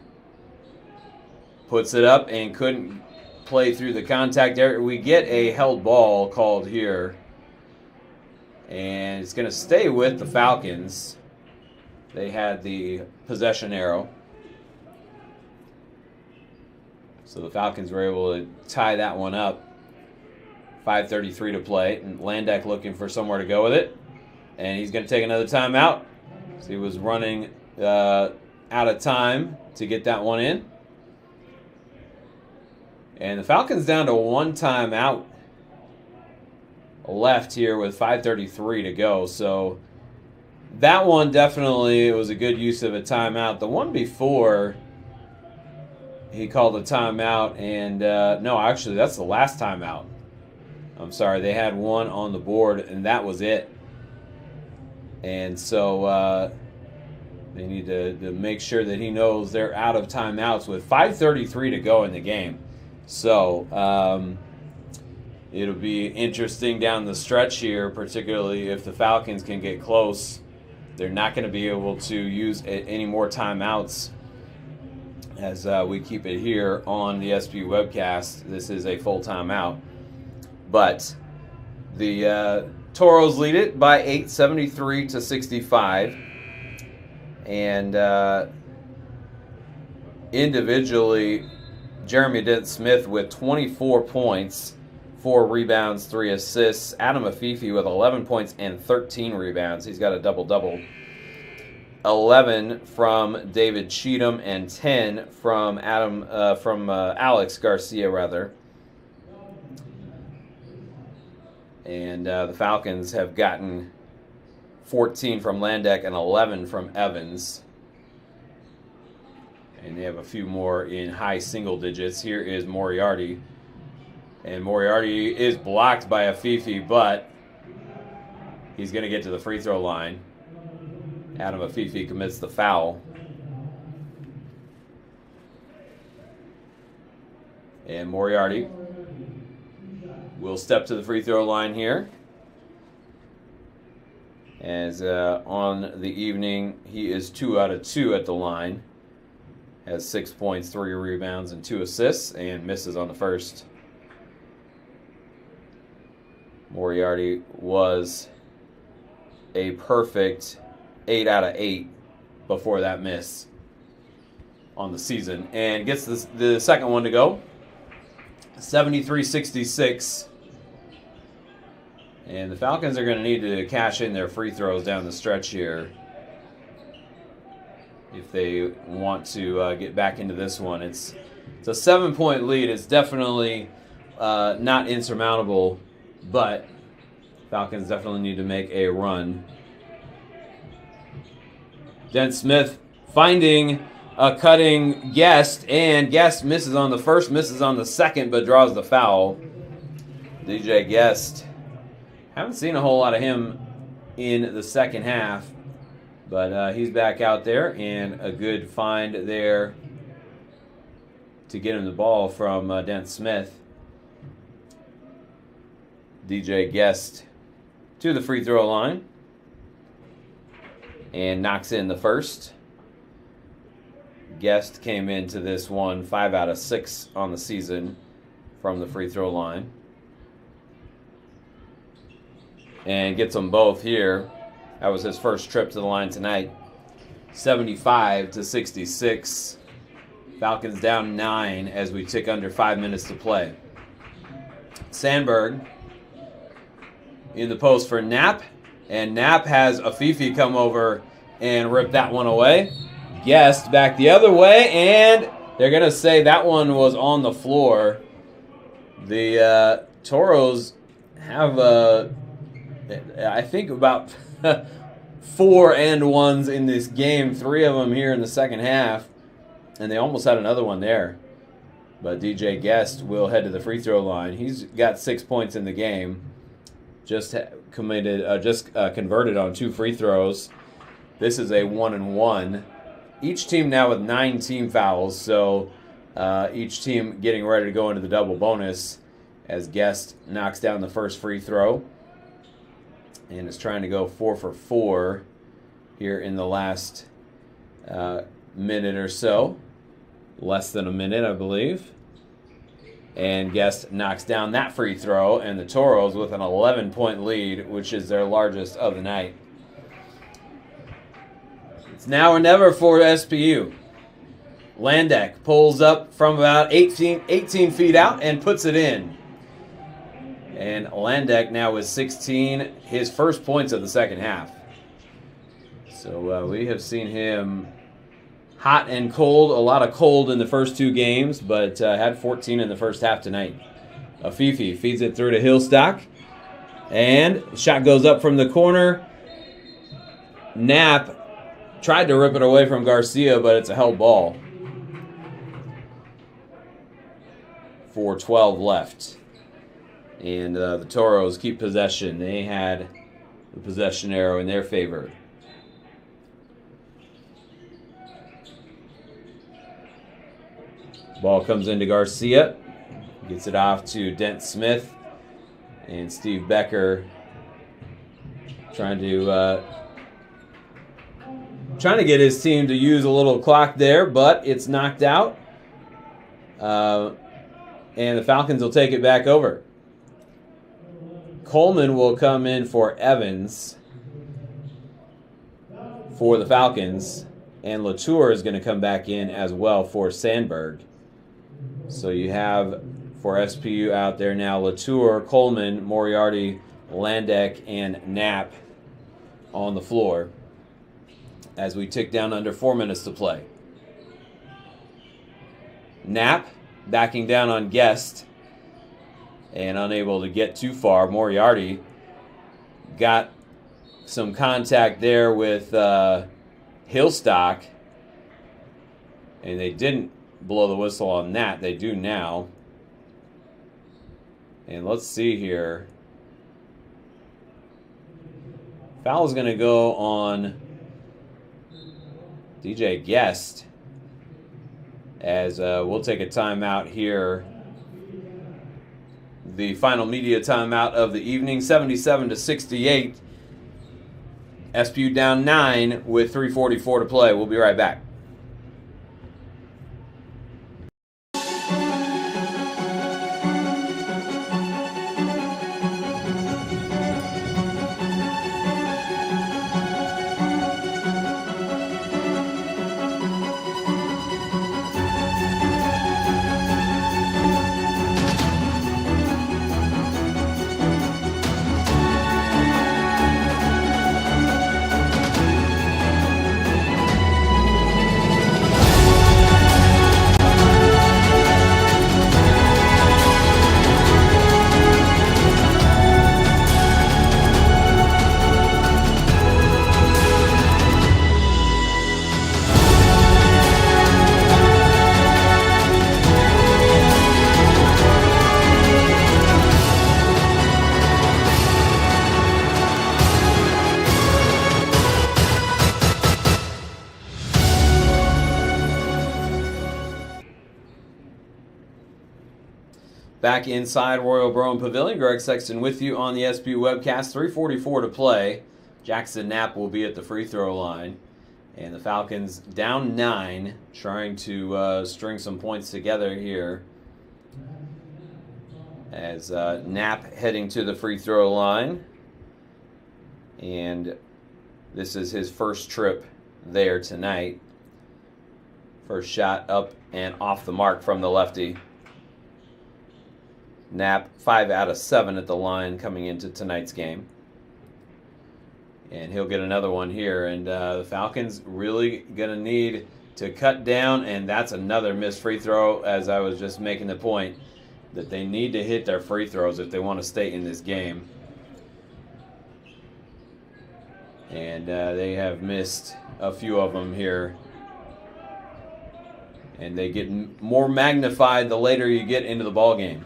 puts it up and couldn't play through the contact area. We get a held ball called here, and it's going to stay with the Falcons. They had the possession arrow. So the Falcons were able to tie that one up. 5:33 to play. And Landak looking for somewhere to go with it. And he's going to take another timeout. So he was running out of time to get that one in. And the Falcons down to 1 timeout left here with 5:33 to go. So that one definitely was a good use of a timeout. The one before, he called a timeout, and no, actually, that's the last timeout. I'm sorry, they had one on the board, and that was it. And so they need to make sure that he knows they're out of timeouts with 5:33 to go in the game. So it'll be interesting down the stretch here, particularly if the Falcons can get close. They're not going to be able to use any more timeouts as we keep it here on the SB webcast. This is a full timeout. But the Toros lead it by 8, 73-65. And individually, Jeremy Dent-Smith with 24 points, 4 rebounds, 3 assists. Adam Afifi with 11 points and 13 rebounds. He's got a double-double. 11 from David Cheatham and 10 from Alex Garcia, rather. And the Falcons have gotten 14 from Landak and 11 from Evans. And they have a few more in high single digits. Here is Moriarty. And Moriarty is blocked by Afifi, but he's going to get to the free throw line. Adam Afifi commits the foul. And Moriarty will step to the free throw line here. As on the evening, he is 2 out of 2 at the line. Has 6 points, 3 rebounds, and 2 assists, and misses on the first. Moriarty was a perfect 8 out of 8 before that miss on the season. And gets the second one to go. 73-66. And the Falcons are going to need to cash in their free throws down the stretch here if they want to get back into this one. It's a 7-point lead. It's definitely not insurmountable, but Falcons definitely need to make a run. Dent Smith finding a cutting Guest, and Guest misses on the first, misses on the second, but draws the foul. DJ Guest. Haven't seen a whole lot of him in the second half, but he's back out there, and a good find there to get him the ball from Dent Smith. DJ Guest to the free throw line and knocks in the first. Guest came into this one 5 out of 6 on the season from the free throw line. And gets them both here. That was his first trip to the line tonight. 75-66. Falcons down 9 as we tick under 5 minutes to play. Sandberg in the post for Knapp. And Knapp has a Fifi come over and rip that one away. Guest back the other way, and they're going to say that one was on the floor. The Toros have I think about 4 and ones in this game, 3 of them here in the second half, and they almost had another one there. But DJ Guest will head to the free throw line. He's got 6 points in the game. Just converted on 2 free throws. This is a 1-and-1. Each team now with 9 team fouls, so each team getting ready to go into the double bonus as Guest knocks down the first free throw. And is trying to go 4 for 4 here in the last minute or so. Less than a minute, I believe. And Guest knocks down that free throw, and the Toros with an 11-point lead, which is their largest of the night. It's now or never for SPU. Landek pulls up from about 18 feet out and puts it in. And Landek now with 16, his first points of the second half. So we have seen him hot and cold, a lot of cold in the first 2 games, but had 14 in the first half tonight. Afifi feeds it through to Hillstock, and shot goes up from the corner. Knapp tried to rip it away from Garcia, but it's a held ball. 4:12 left. And the Toros keep possession. They had the possession arrow in their favor. Ball comes into Garcia. Gets it off to Dent Smith. And Steve Becker trying to get his team to use a little clock there, but it's knocked out. And the Falcons will take it back over. Coleman will come in for Evans for the Falcons, and Latour is going to come back in as well for Sandberg. So you have for SPU out there now Latour, Coleman, Moriarty, Landek, and Knapp on the floor as we tick down under 4 minutes to play. Knapp backing down on Guest and unable to get too far. Moriarty got some contact there with Hillstock, and they didn't blow the whistle on that. They do now. And let's see here. Foul is going to go on DJ Guest as we'll take a timeout here the final media timeout of the evening, 77-68. SPU down 9 with 3:44 to play. We'll be right back. Back inside Royal Brown Pavilion, Greg Sexton with you on the SPU webcast. 3:44 to play. Jackson Knapp will be at the free throw line. And the Falcons down 9, trying to string some points together here. As Knapp heading to the free throw line. And this is his first trip there tonight. First shot up and off the mark from the lefty. Knapp 5 out of 7 at the line coming into tonight's game. And he'll get another one here. And the Falcons really going to need to cut down. And that's another missed free throw, as I was just making the point that they need to hit their free throws if they want to stay in this game. And they have missed a few of them here. And they get more magnified the later you get into the ball game.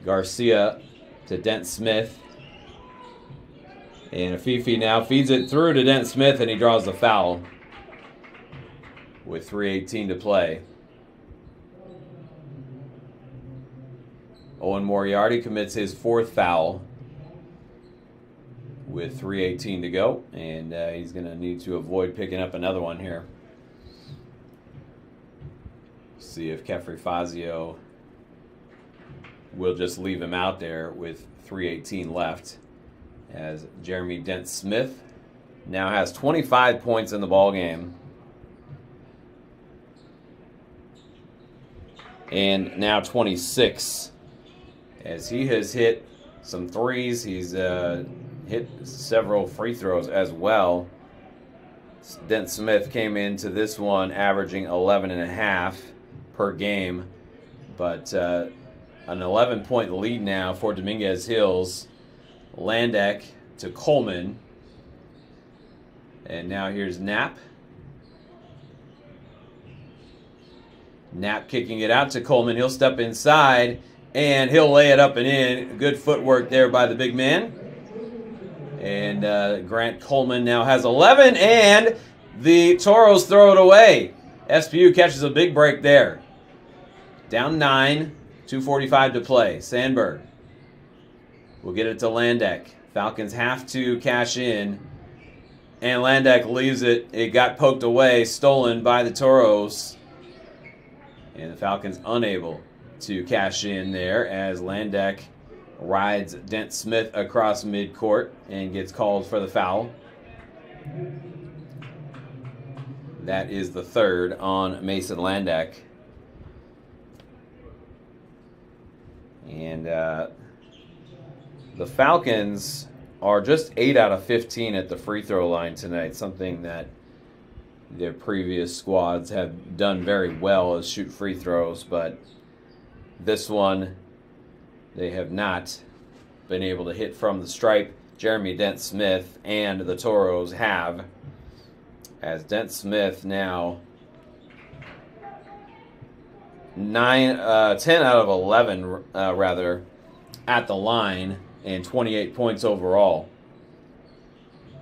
Garcia to Dent Smith. And Afifi now feeds it through to Dent Smith, and he draws the foul with 3:18 to play. Owen Moriarty commits his 4th foul with 3:18 to go, and he's going to need to avoid picking up another one here. See if Kefri Fazio will just leave him out there with 3:18 left, as Jeremy Dent Smith now has 25 points in the ball game. And now 26, as he has hit some threes. He's hit several free throws as well. Dent Smith came into this one averaging 11.5 per game, but an 11-point lead now for Dominguez Hills. Landek to Coleman. And now here's Knapp. Knapp kicking it out to Coleman. He'll step inside, and he'll lay it up and in. Good footwork there by the big man. And Grant Coleman now has 11, and the Toros throw it away. SPU catches a big break there. Down 9, 2:45 to play. Sandberg will get it to Landek. Falcons have to cash in, and Landek leaves it. It got poked away, stolen by the Toros. And the Falcons unable to cash in there as Landek rides Dent Smith across midcourt and gets called for the foul. That is the third on Mason Landek. And the Falcons are just 8 out of 15 at the free throw line tonight, something that their previous squads have done very well as shoot free throws, but this one they have not been able to hit from the stripe. Jeremy Dent Smith and the Toros have, as Dent Smith now 10 out of 11 at the line, and 28 points overall.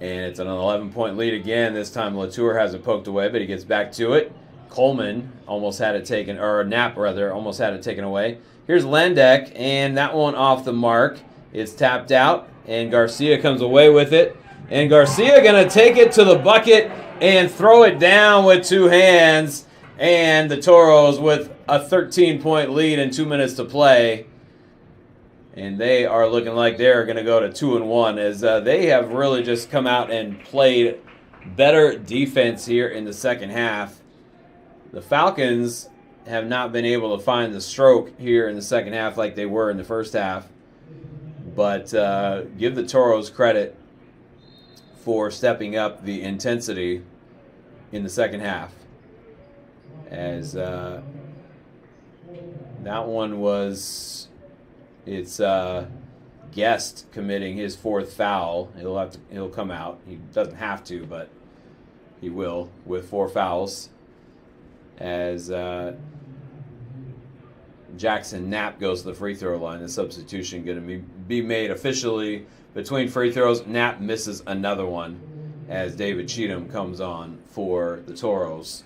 And it's an 11-point lead again. This time Latour has it poked away, but he gets back to it. Coleman almost had it taken, or Knapp rather, almost had it taken away. Here's Landek, and that one off the mark. It's tapped out, and Garcia comes away with it. And Garcia going to take it to the bucket and throw it down with two hands. And the Toros with a 13-point lead and 2 minutes to play. And they are looking like they're going to go to 2-1 as they have really just come out and played better defense here in the second half. The Falcons have not been able to find the stroke here in the second half like they were in the first half. But give the Toros credit for stepping up the intensity in the second half. As that one was, it's Guest committing his fourth foul. He'll come out. He doesn't have to, but he will with 4 fouls. As Jackson Knapp goes to the free throw line. The substitution going to be made officially between free throws. Knapp misses another one as David Cheatham comes on for the Toros.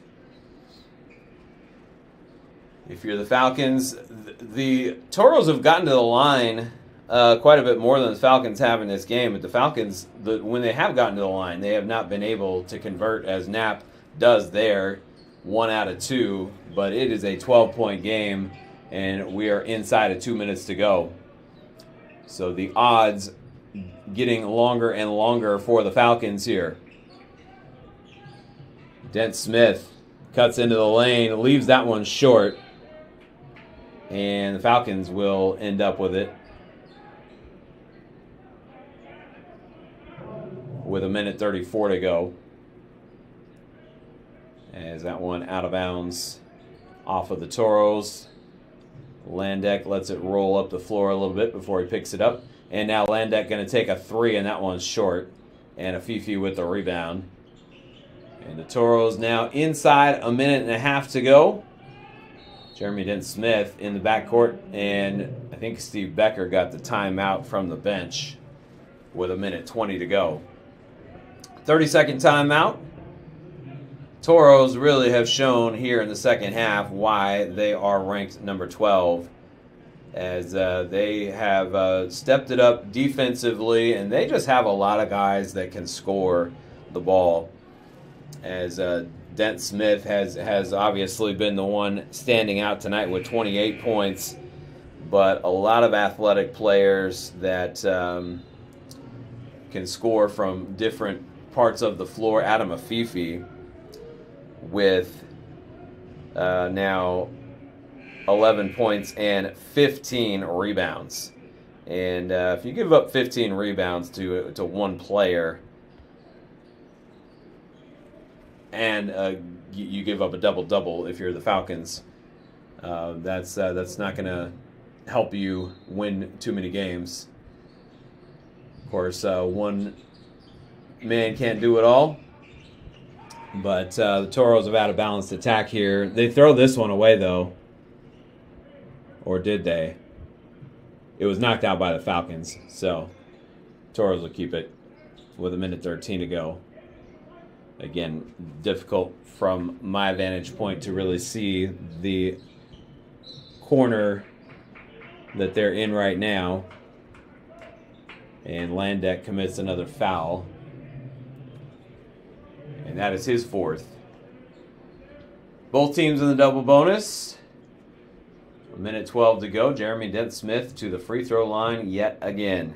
If you're the Falcons, the Toros have gotten to the line quite a bit more than the Falcons have in this game. But the Falcons, when they have gotten to the line, they have not been able to convert as Knapp does there. 1 out of 2, but it is a 12-point game, and we are inside of 2 minutes to go. So the odds getting longer and longer for the Falcons here. Dent Smith cuts into the lane, leaves that one short, and the Falcons will end up with it with 1:34 to go. As that one out of bounds off of the Toros. Landek lets it roll up the floor a little bit before he picks it up. And now Landek going to take a 3, and that one's short. And Afifi with the rebound. And the Toros now inside 1.5 to go. Jeremy Dent-Smith in the backcourt. And I think Steve Becker got the timeout from the bench with 1:20 to go. 30-second timeout. Toros really have shown here in the second half why they are ranked number 12, as they have stepped it up defensively, and they just have a lot of guys that can score the ball. As Dent Smith has obviously been the one standing out tonight with 28 points, but a lot of athletic players that can score from different parts of the floor. Adam Afifi with now 11 points and 15 rebounds. And if you give up 15 rebounds to one player, and you give up a double-double if you're the Falcons, that's not going to help you win too many games. Of course, one man can't do it all. But the Toros have had a balanced attack here. They throw this one away, though. Or did they? It was knocked out by the Falcons. So, Toros will keep it with 1:13 to go. Again, difficult from my vantage point to really see the corner that they're in right now. And Landek commits another foul. And that is his 4th. Both teams in the double bonus. 1:12 to go. Jeremy Dent-Smith to the free throw line yet again.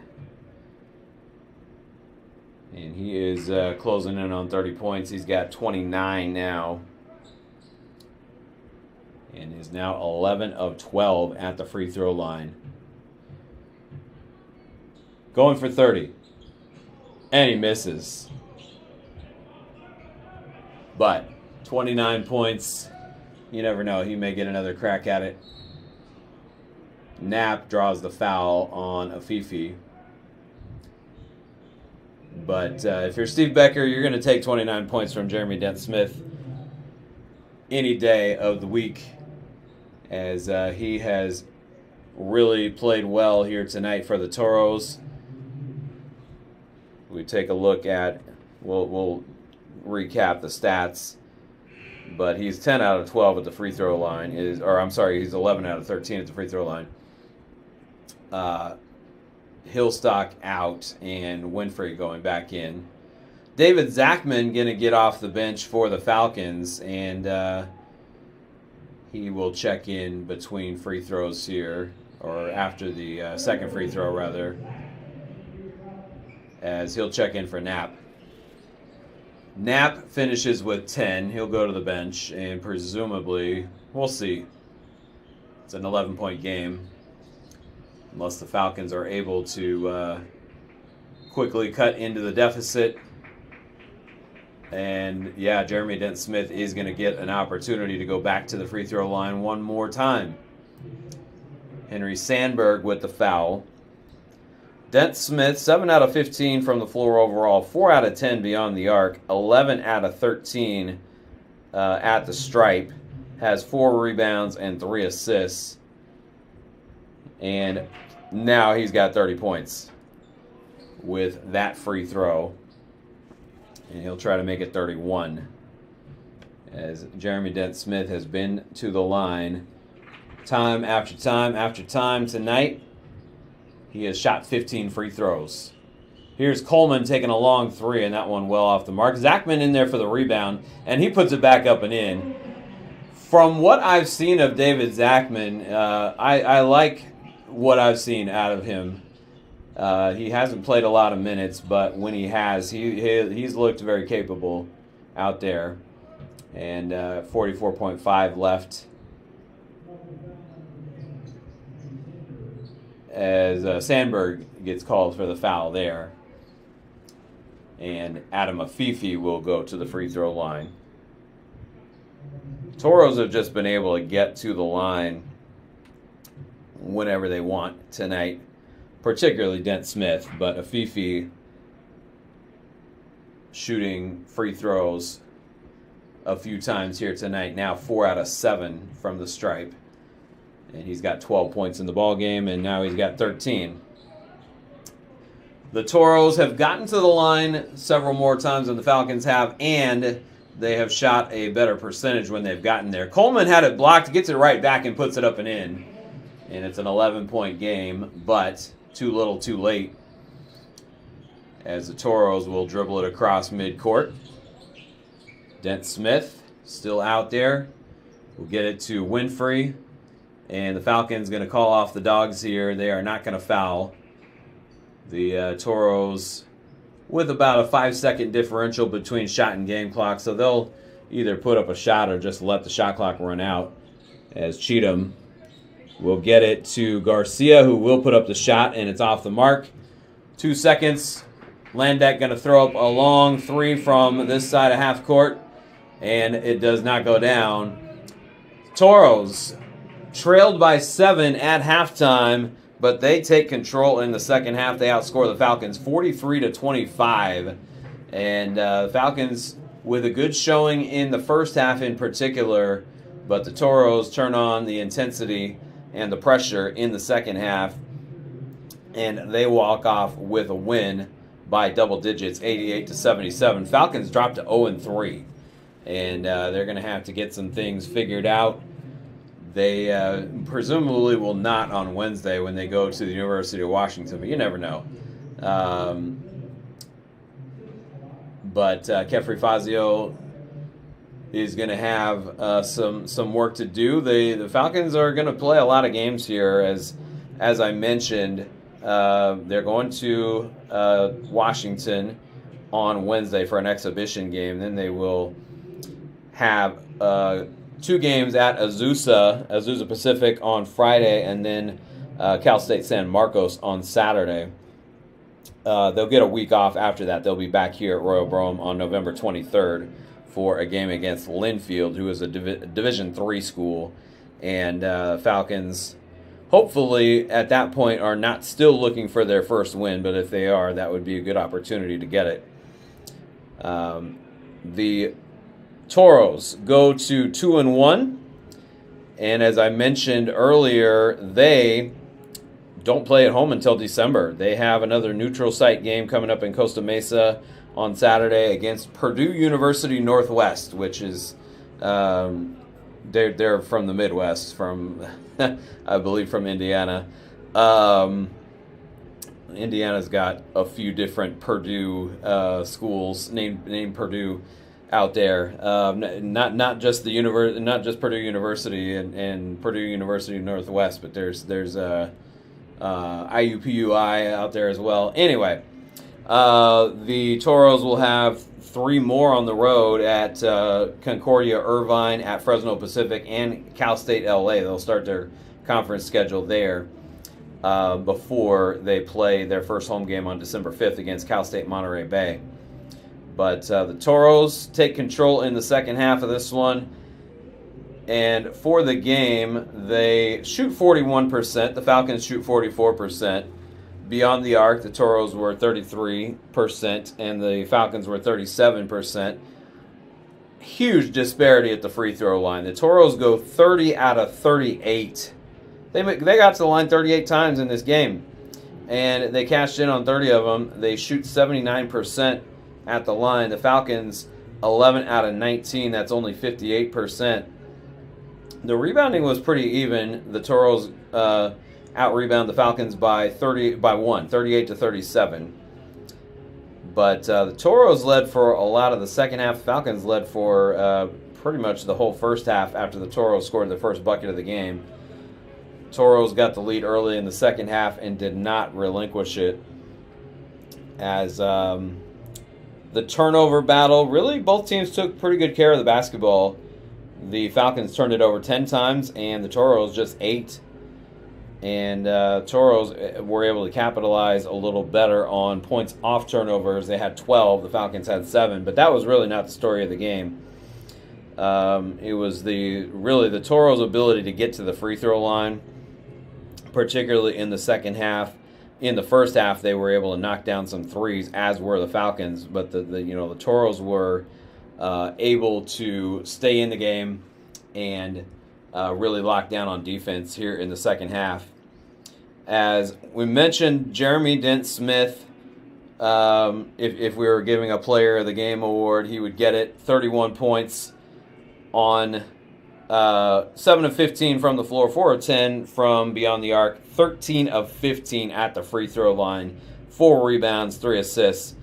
And he is closing in on 30 points. He's got 29 now. And is now 11 of 12 at the free throw line. Going for 30. And he misses. But 29 points, you never know. He may get another crack at it. Knapp draws the foul on Afifi. But if you're Steve Becker, you're going to take 29 points from Jeremy Dent-Smith any day of the week, as he has really played well here tonight for the Toros. We take a look at, we'll recap the stats. but he's 10 out of 12 at the free throw line. He's 11 out of 13 at the free throw line. Hillstock out and Winfrey going back in. David Zachman going to get off the bench for the Falcons, and he will check in between free throws here, or after the second free throw, rather, as he'll check in for Knapp. Knapp finishes with 10. He'll go to the bench, and presumably, we'll see. It's an 11-point game, unless the Falcons are able to quickly cut into the deficit. And, yeah, Jeremy Dent-Smith is going to get an opportunity to go back to the free throw line one more time. Henry Sandberg with the foul. Dent-Smith, 7 out of 15 from the floor overall, 4 out of 10 beyond the arc, 11 out of 13 at the stripe, has 4 rebounds and 3 assists. And now he's got 30 points with that free throw. And he'll try to make it 31. As Jeremy Dent-Smith has been to the line time after time after time tonight. He has shot 15 free throws. Here's Coleman taking a long three, and that one well off the mark. Zachman in there for the rebound, and he puts it back up and in. From what I've seen of David Zachman, I like what I've seen out of him. He hasn't played a lot of minutes, but when he has, he's looked very capable out there. And 44.5 left as Sandberg gets called for the foul there. And Adam Afifi will go to the free throw line. Toros have just been able to get to the line whenever they want tonight, particularly Dent-Smith, but Afifi shooting free throws a few times here tonight. Now 4 out of 7 from the stripe. And he's got 12 points in the ball game, and now he's got 13. The Toros have gotten to the line several more times than the Falcons have, and they have shot a better percentage when they've gotten there. Coleman had it blocked, gets it right back and puts it up and in. And it's an 11-point game, but too little too late, as the Toros will dribble it across midcourt. Dent-Smith still out there. We'll get it to Winfrey. And the Falcons going to call off the dogs here. They are not going to foul. The Toros with about a 5-second differential between shot and game clock. So they'll either put up a shot or just let the shot clock run out. As Cheatham will get it to Garcia, who will put up the shot, and it's off the mark. 2 seconds. Landeck going to throw up a long three from this side of half court. And it does not go down. Toros trailed by 7 at halftime, but they take control in the second half. They outscore the Falcons 43-25. And the Falcons with a good showing in the first half in particular, but the Toros turn on the intensity and the pressure in the second half, and they walk off with a win by double digits, 88-77. Falcons dropped to 0-3, and they're going to have to get some things figured out. They presumably will not on Wednesday when they go to the University of Washington, but you never know. But Kefri Fazio is going to have some work to do. The Falcons are going to play a lot of games here, as I mentioned. They're going to Washington on Wednesday for an exhibition game. Then they will have 2 games at Azusa Pacific on Friday, and then Cal State San Marcos on Saturday. They'll get a week off after that. They'll be back here at Royal Brougham on November 23rd for a game against Linfield, who is a Division III school. And Falcons, hopefully, at that point, are not still looking for their first win, but if they are, that would be a good opportunity to get it. The Toros go to 2-1, and as I mentioned earlier, they don't play at home until December. They have another neutral site game coming up in Costa Mesa on Saturday against Purdue University Northwest, which is They're from the Midwest, from I believe from Indiana. Indiana's got a few different Purdue schools named Purdue out there. Not just not just Purdue University and Purdue University Northwest, but there's IUPUI out there as well. Anyway, the Toros will have 3 more on the road at Concordia Irvine, at Fresno Pacific, and Cal State LA. They'll start their conference schedule there before they play their first home game on December 5th against Cal State Monterey Bay. But the Toros take control in the second half of this one. And for the game, they shoot 41%. The Falcons shoot 44%. Beyond the arc, the Toros were 33%, and the Falcons were 37%. Huge disparity at the free throw line. The Toros go 30 out of 38. They got to the line 38 times in this game, and they cashed in on 30 of them. They shoot 79% at the line. The Falcons, 11 out of 19. That's only 58%. The rebounding was pretty even. The Toros out-rebound the Falcons by 38 to 37. But the Toros led for a lot of the second half. Falcons led for pretty much the whole first half after the Toros scored the first bucket of the game. Toros got the lead early in the second half and did not relinquish it. As the turnover battle, really both teams took pretty good care of the basketball. The Falcons turned it over 10 times and the Toros just 8. And Toros were able to capitalize a little better on points off turnovers. They had 12. The Falcons had 7. But that was really not the story of the game. It was the Toros' ability to get to the free throw line, particularly in the second half. In the first half, they were able to knock down some threes, as were the Falcons. But the Toros were able to stay in the game and really lock down on defense here in the second half. As we mentioned, Jeremy Dent-Smith, if we were giving a Player of the Game award, he would get it. 31 points on 7 of 15 from the floor, 4 of 10 from beyond the arc, 13 of 15 at the free throw line, 4 rebounds, 3 assists.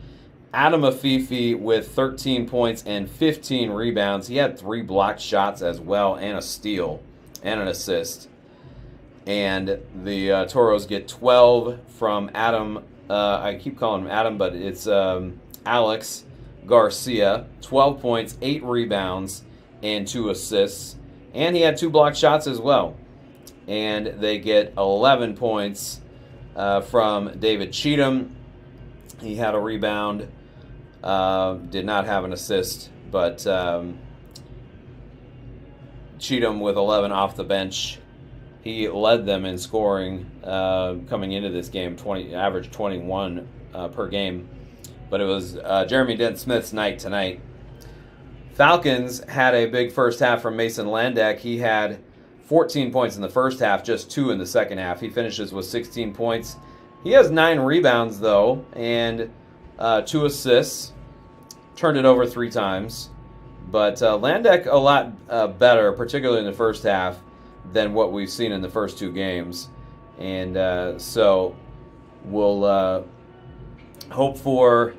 Adam Afifi with 13 points and 15 rebounds. He had 3 blocked shots as well, and a steal and an assist. And the Toros get 12 from Adam. I keep calling him Adam, but it's Alex Garcia. 12 points, 8 rebounds, and 2 assists. And he had 2 blocked shots as well. And they get 11 points from David Cheatham. He had a rebound. Did not have an assist, but Cheatham with 11 off the bench. He led them in scoring coming into this game, average 21 per game. But it was Jeremy Dent-Smith's night tonight. Falcons had a big first half from Mason Landak. He had 14 points in the first half, just 2 in the second half. He finishes with 16 points. He has 9 rebounds, though, and 2 assists. Turned it over 3 times. But Landak a lot better, particularly in the first half, than what we've seen in the first 2 games. And so we'll hope for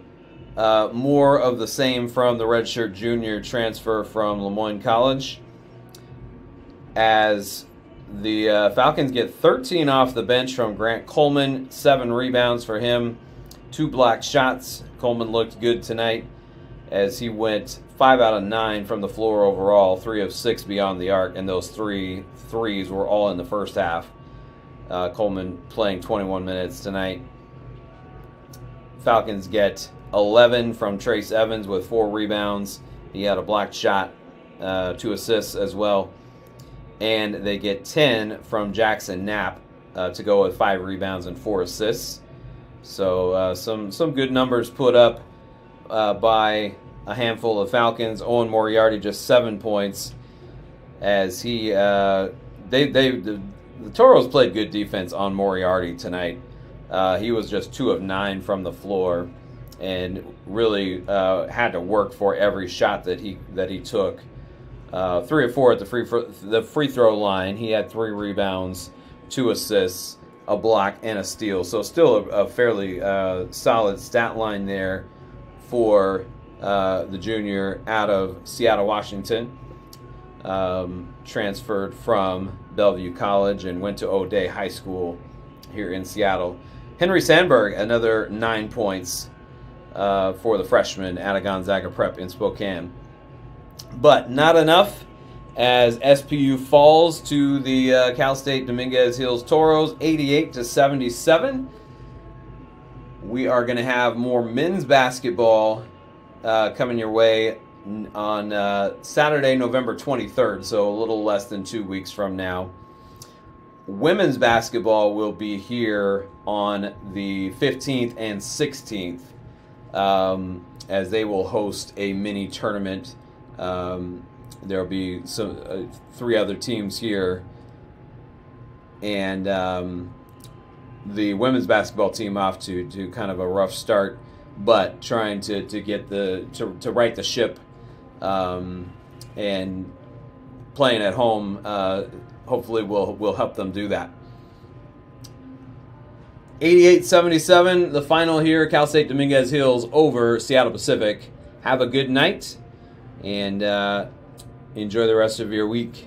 more of the same from the redshirt junior transfer from Lemoyne College. As the Falcons get 13 off the bench from Grant Coleman, 7 rebounds for him, 2 blocked shots. Coleman looked good tonight as he went 5 out of 9 from the floor overall, 3 of 6 beyond the arc, and those 3 threes were all in the first half. Coleman playing 21 minutes tonight. Falcons get 11 from Trace Evans with 4 rebounds. He had a blocked shot, 2 assists as well. And they get 10 from Jackson Knapp to go with 5 rebounds and 4 assists. So some good numbers put up by a handful of Falcons. Owen Moriarty just 7 points, as the Toros played good defense on Moriarty tonight. He was just 2 of 9 from the floor, and really had to work for every shot that he took. 3 of 4 at the free throw line. He had 3 rebounds, 2 assists, a block, and a steal. So still a fairly solid stat line there for the junior out of Seattle, Washington. Transferred from Bellevue College and went to O'Day High School here in Seattle. Henry Sandberg, another 9 points for the freshman out of Gonzaga Prep in Spokane. But not enough, as SPU falls to the Cal State Dominguez Hills Toros, 88-77. We are going to have more men's basketball coming your way on Saturday, November 23rd, so a little less than 2 weeks from now. Women's basketball will be here on the 15th and 16th, as they will host a mini tournament. There will be some 3 other teams here, and the women's basketball team off to kind of a rough start, but trying to get to right the ship, and playing at home hopefully will help them do that. 88-77, the final here, Cal State Dominguez Hills over Seattle Pacific. Have a good night, and enjoy the rest of your week.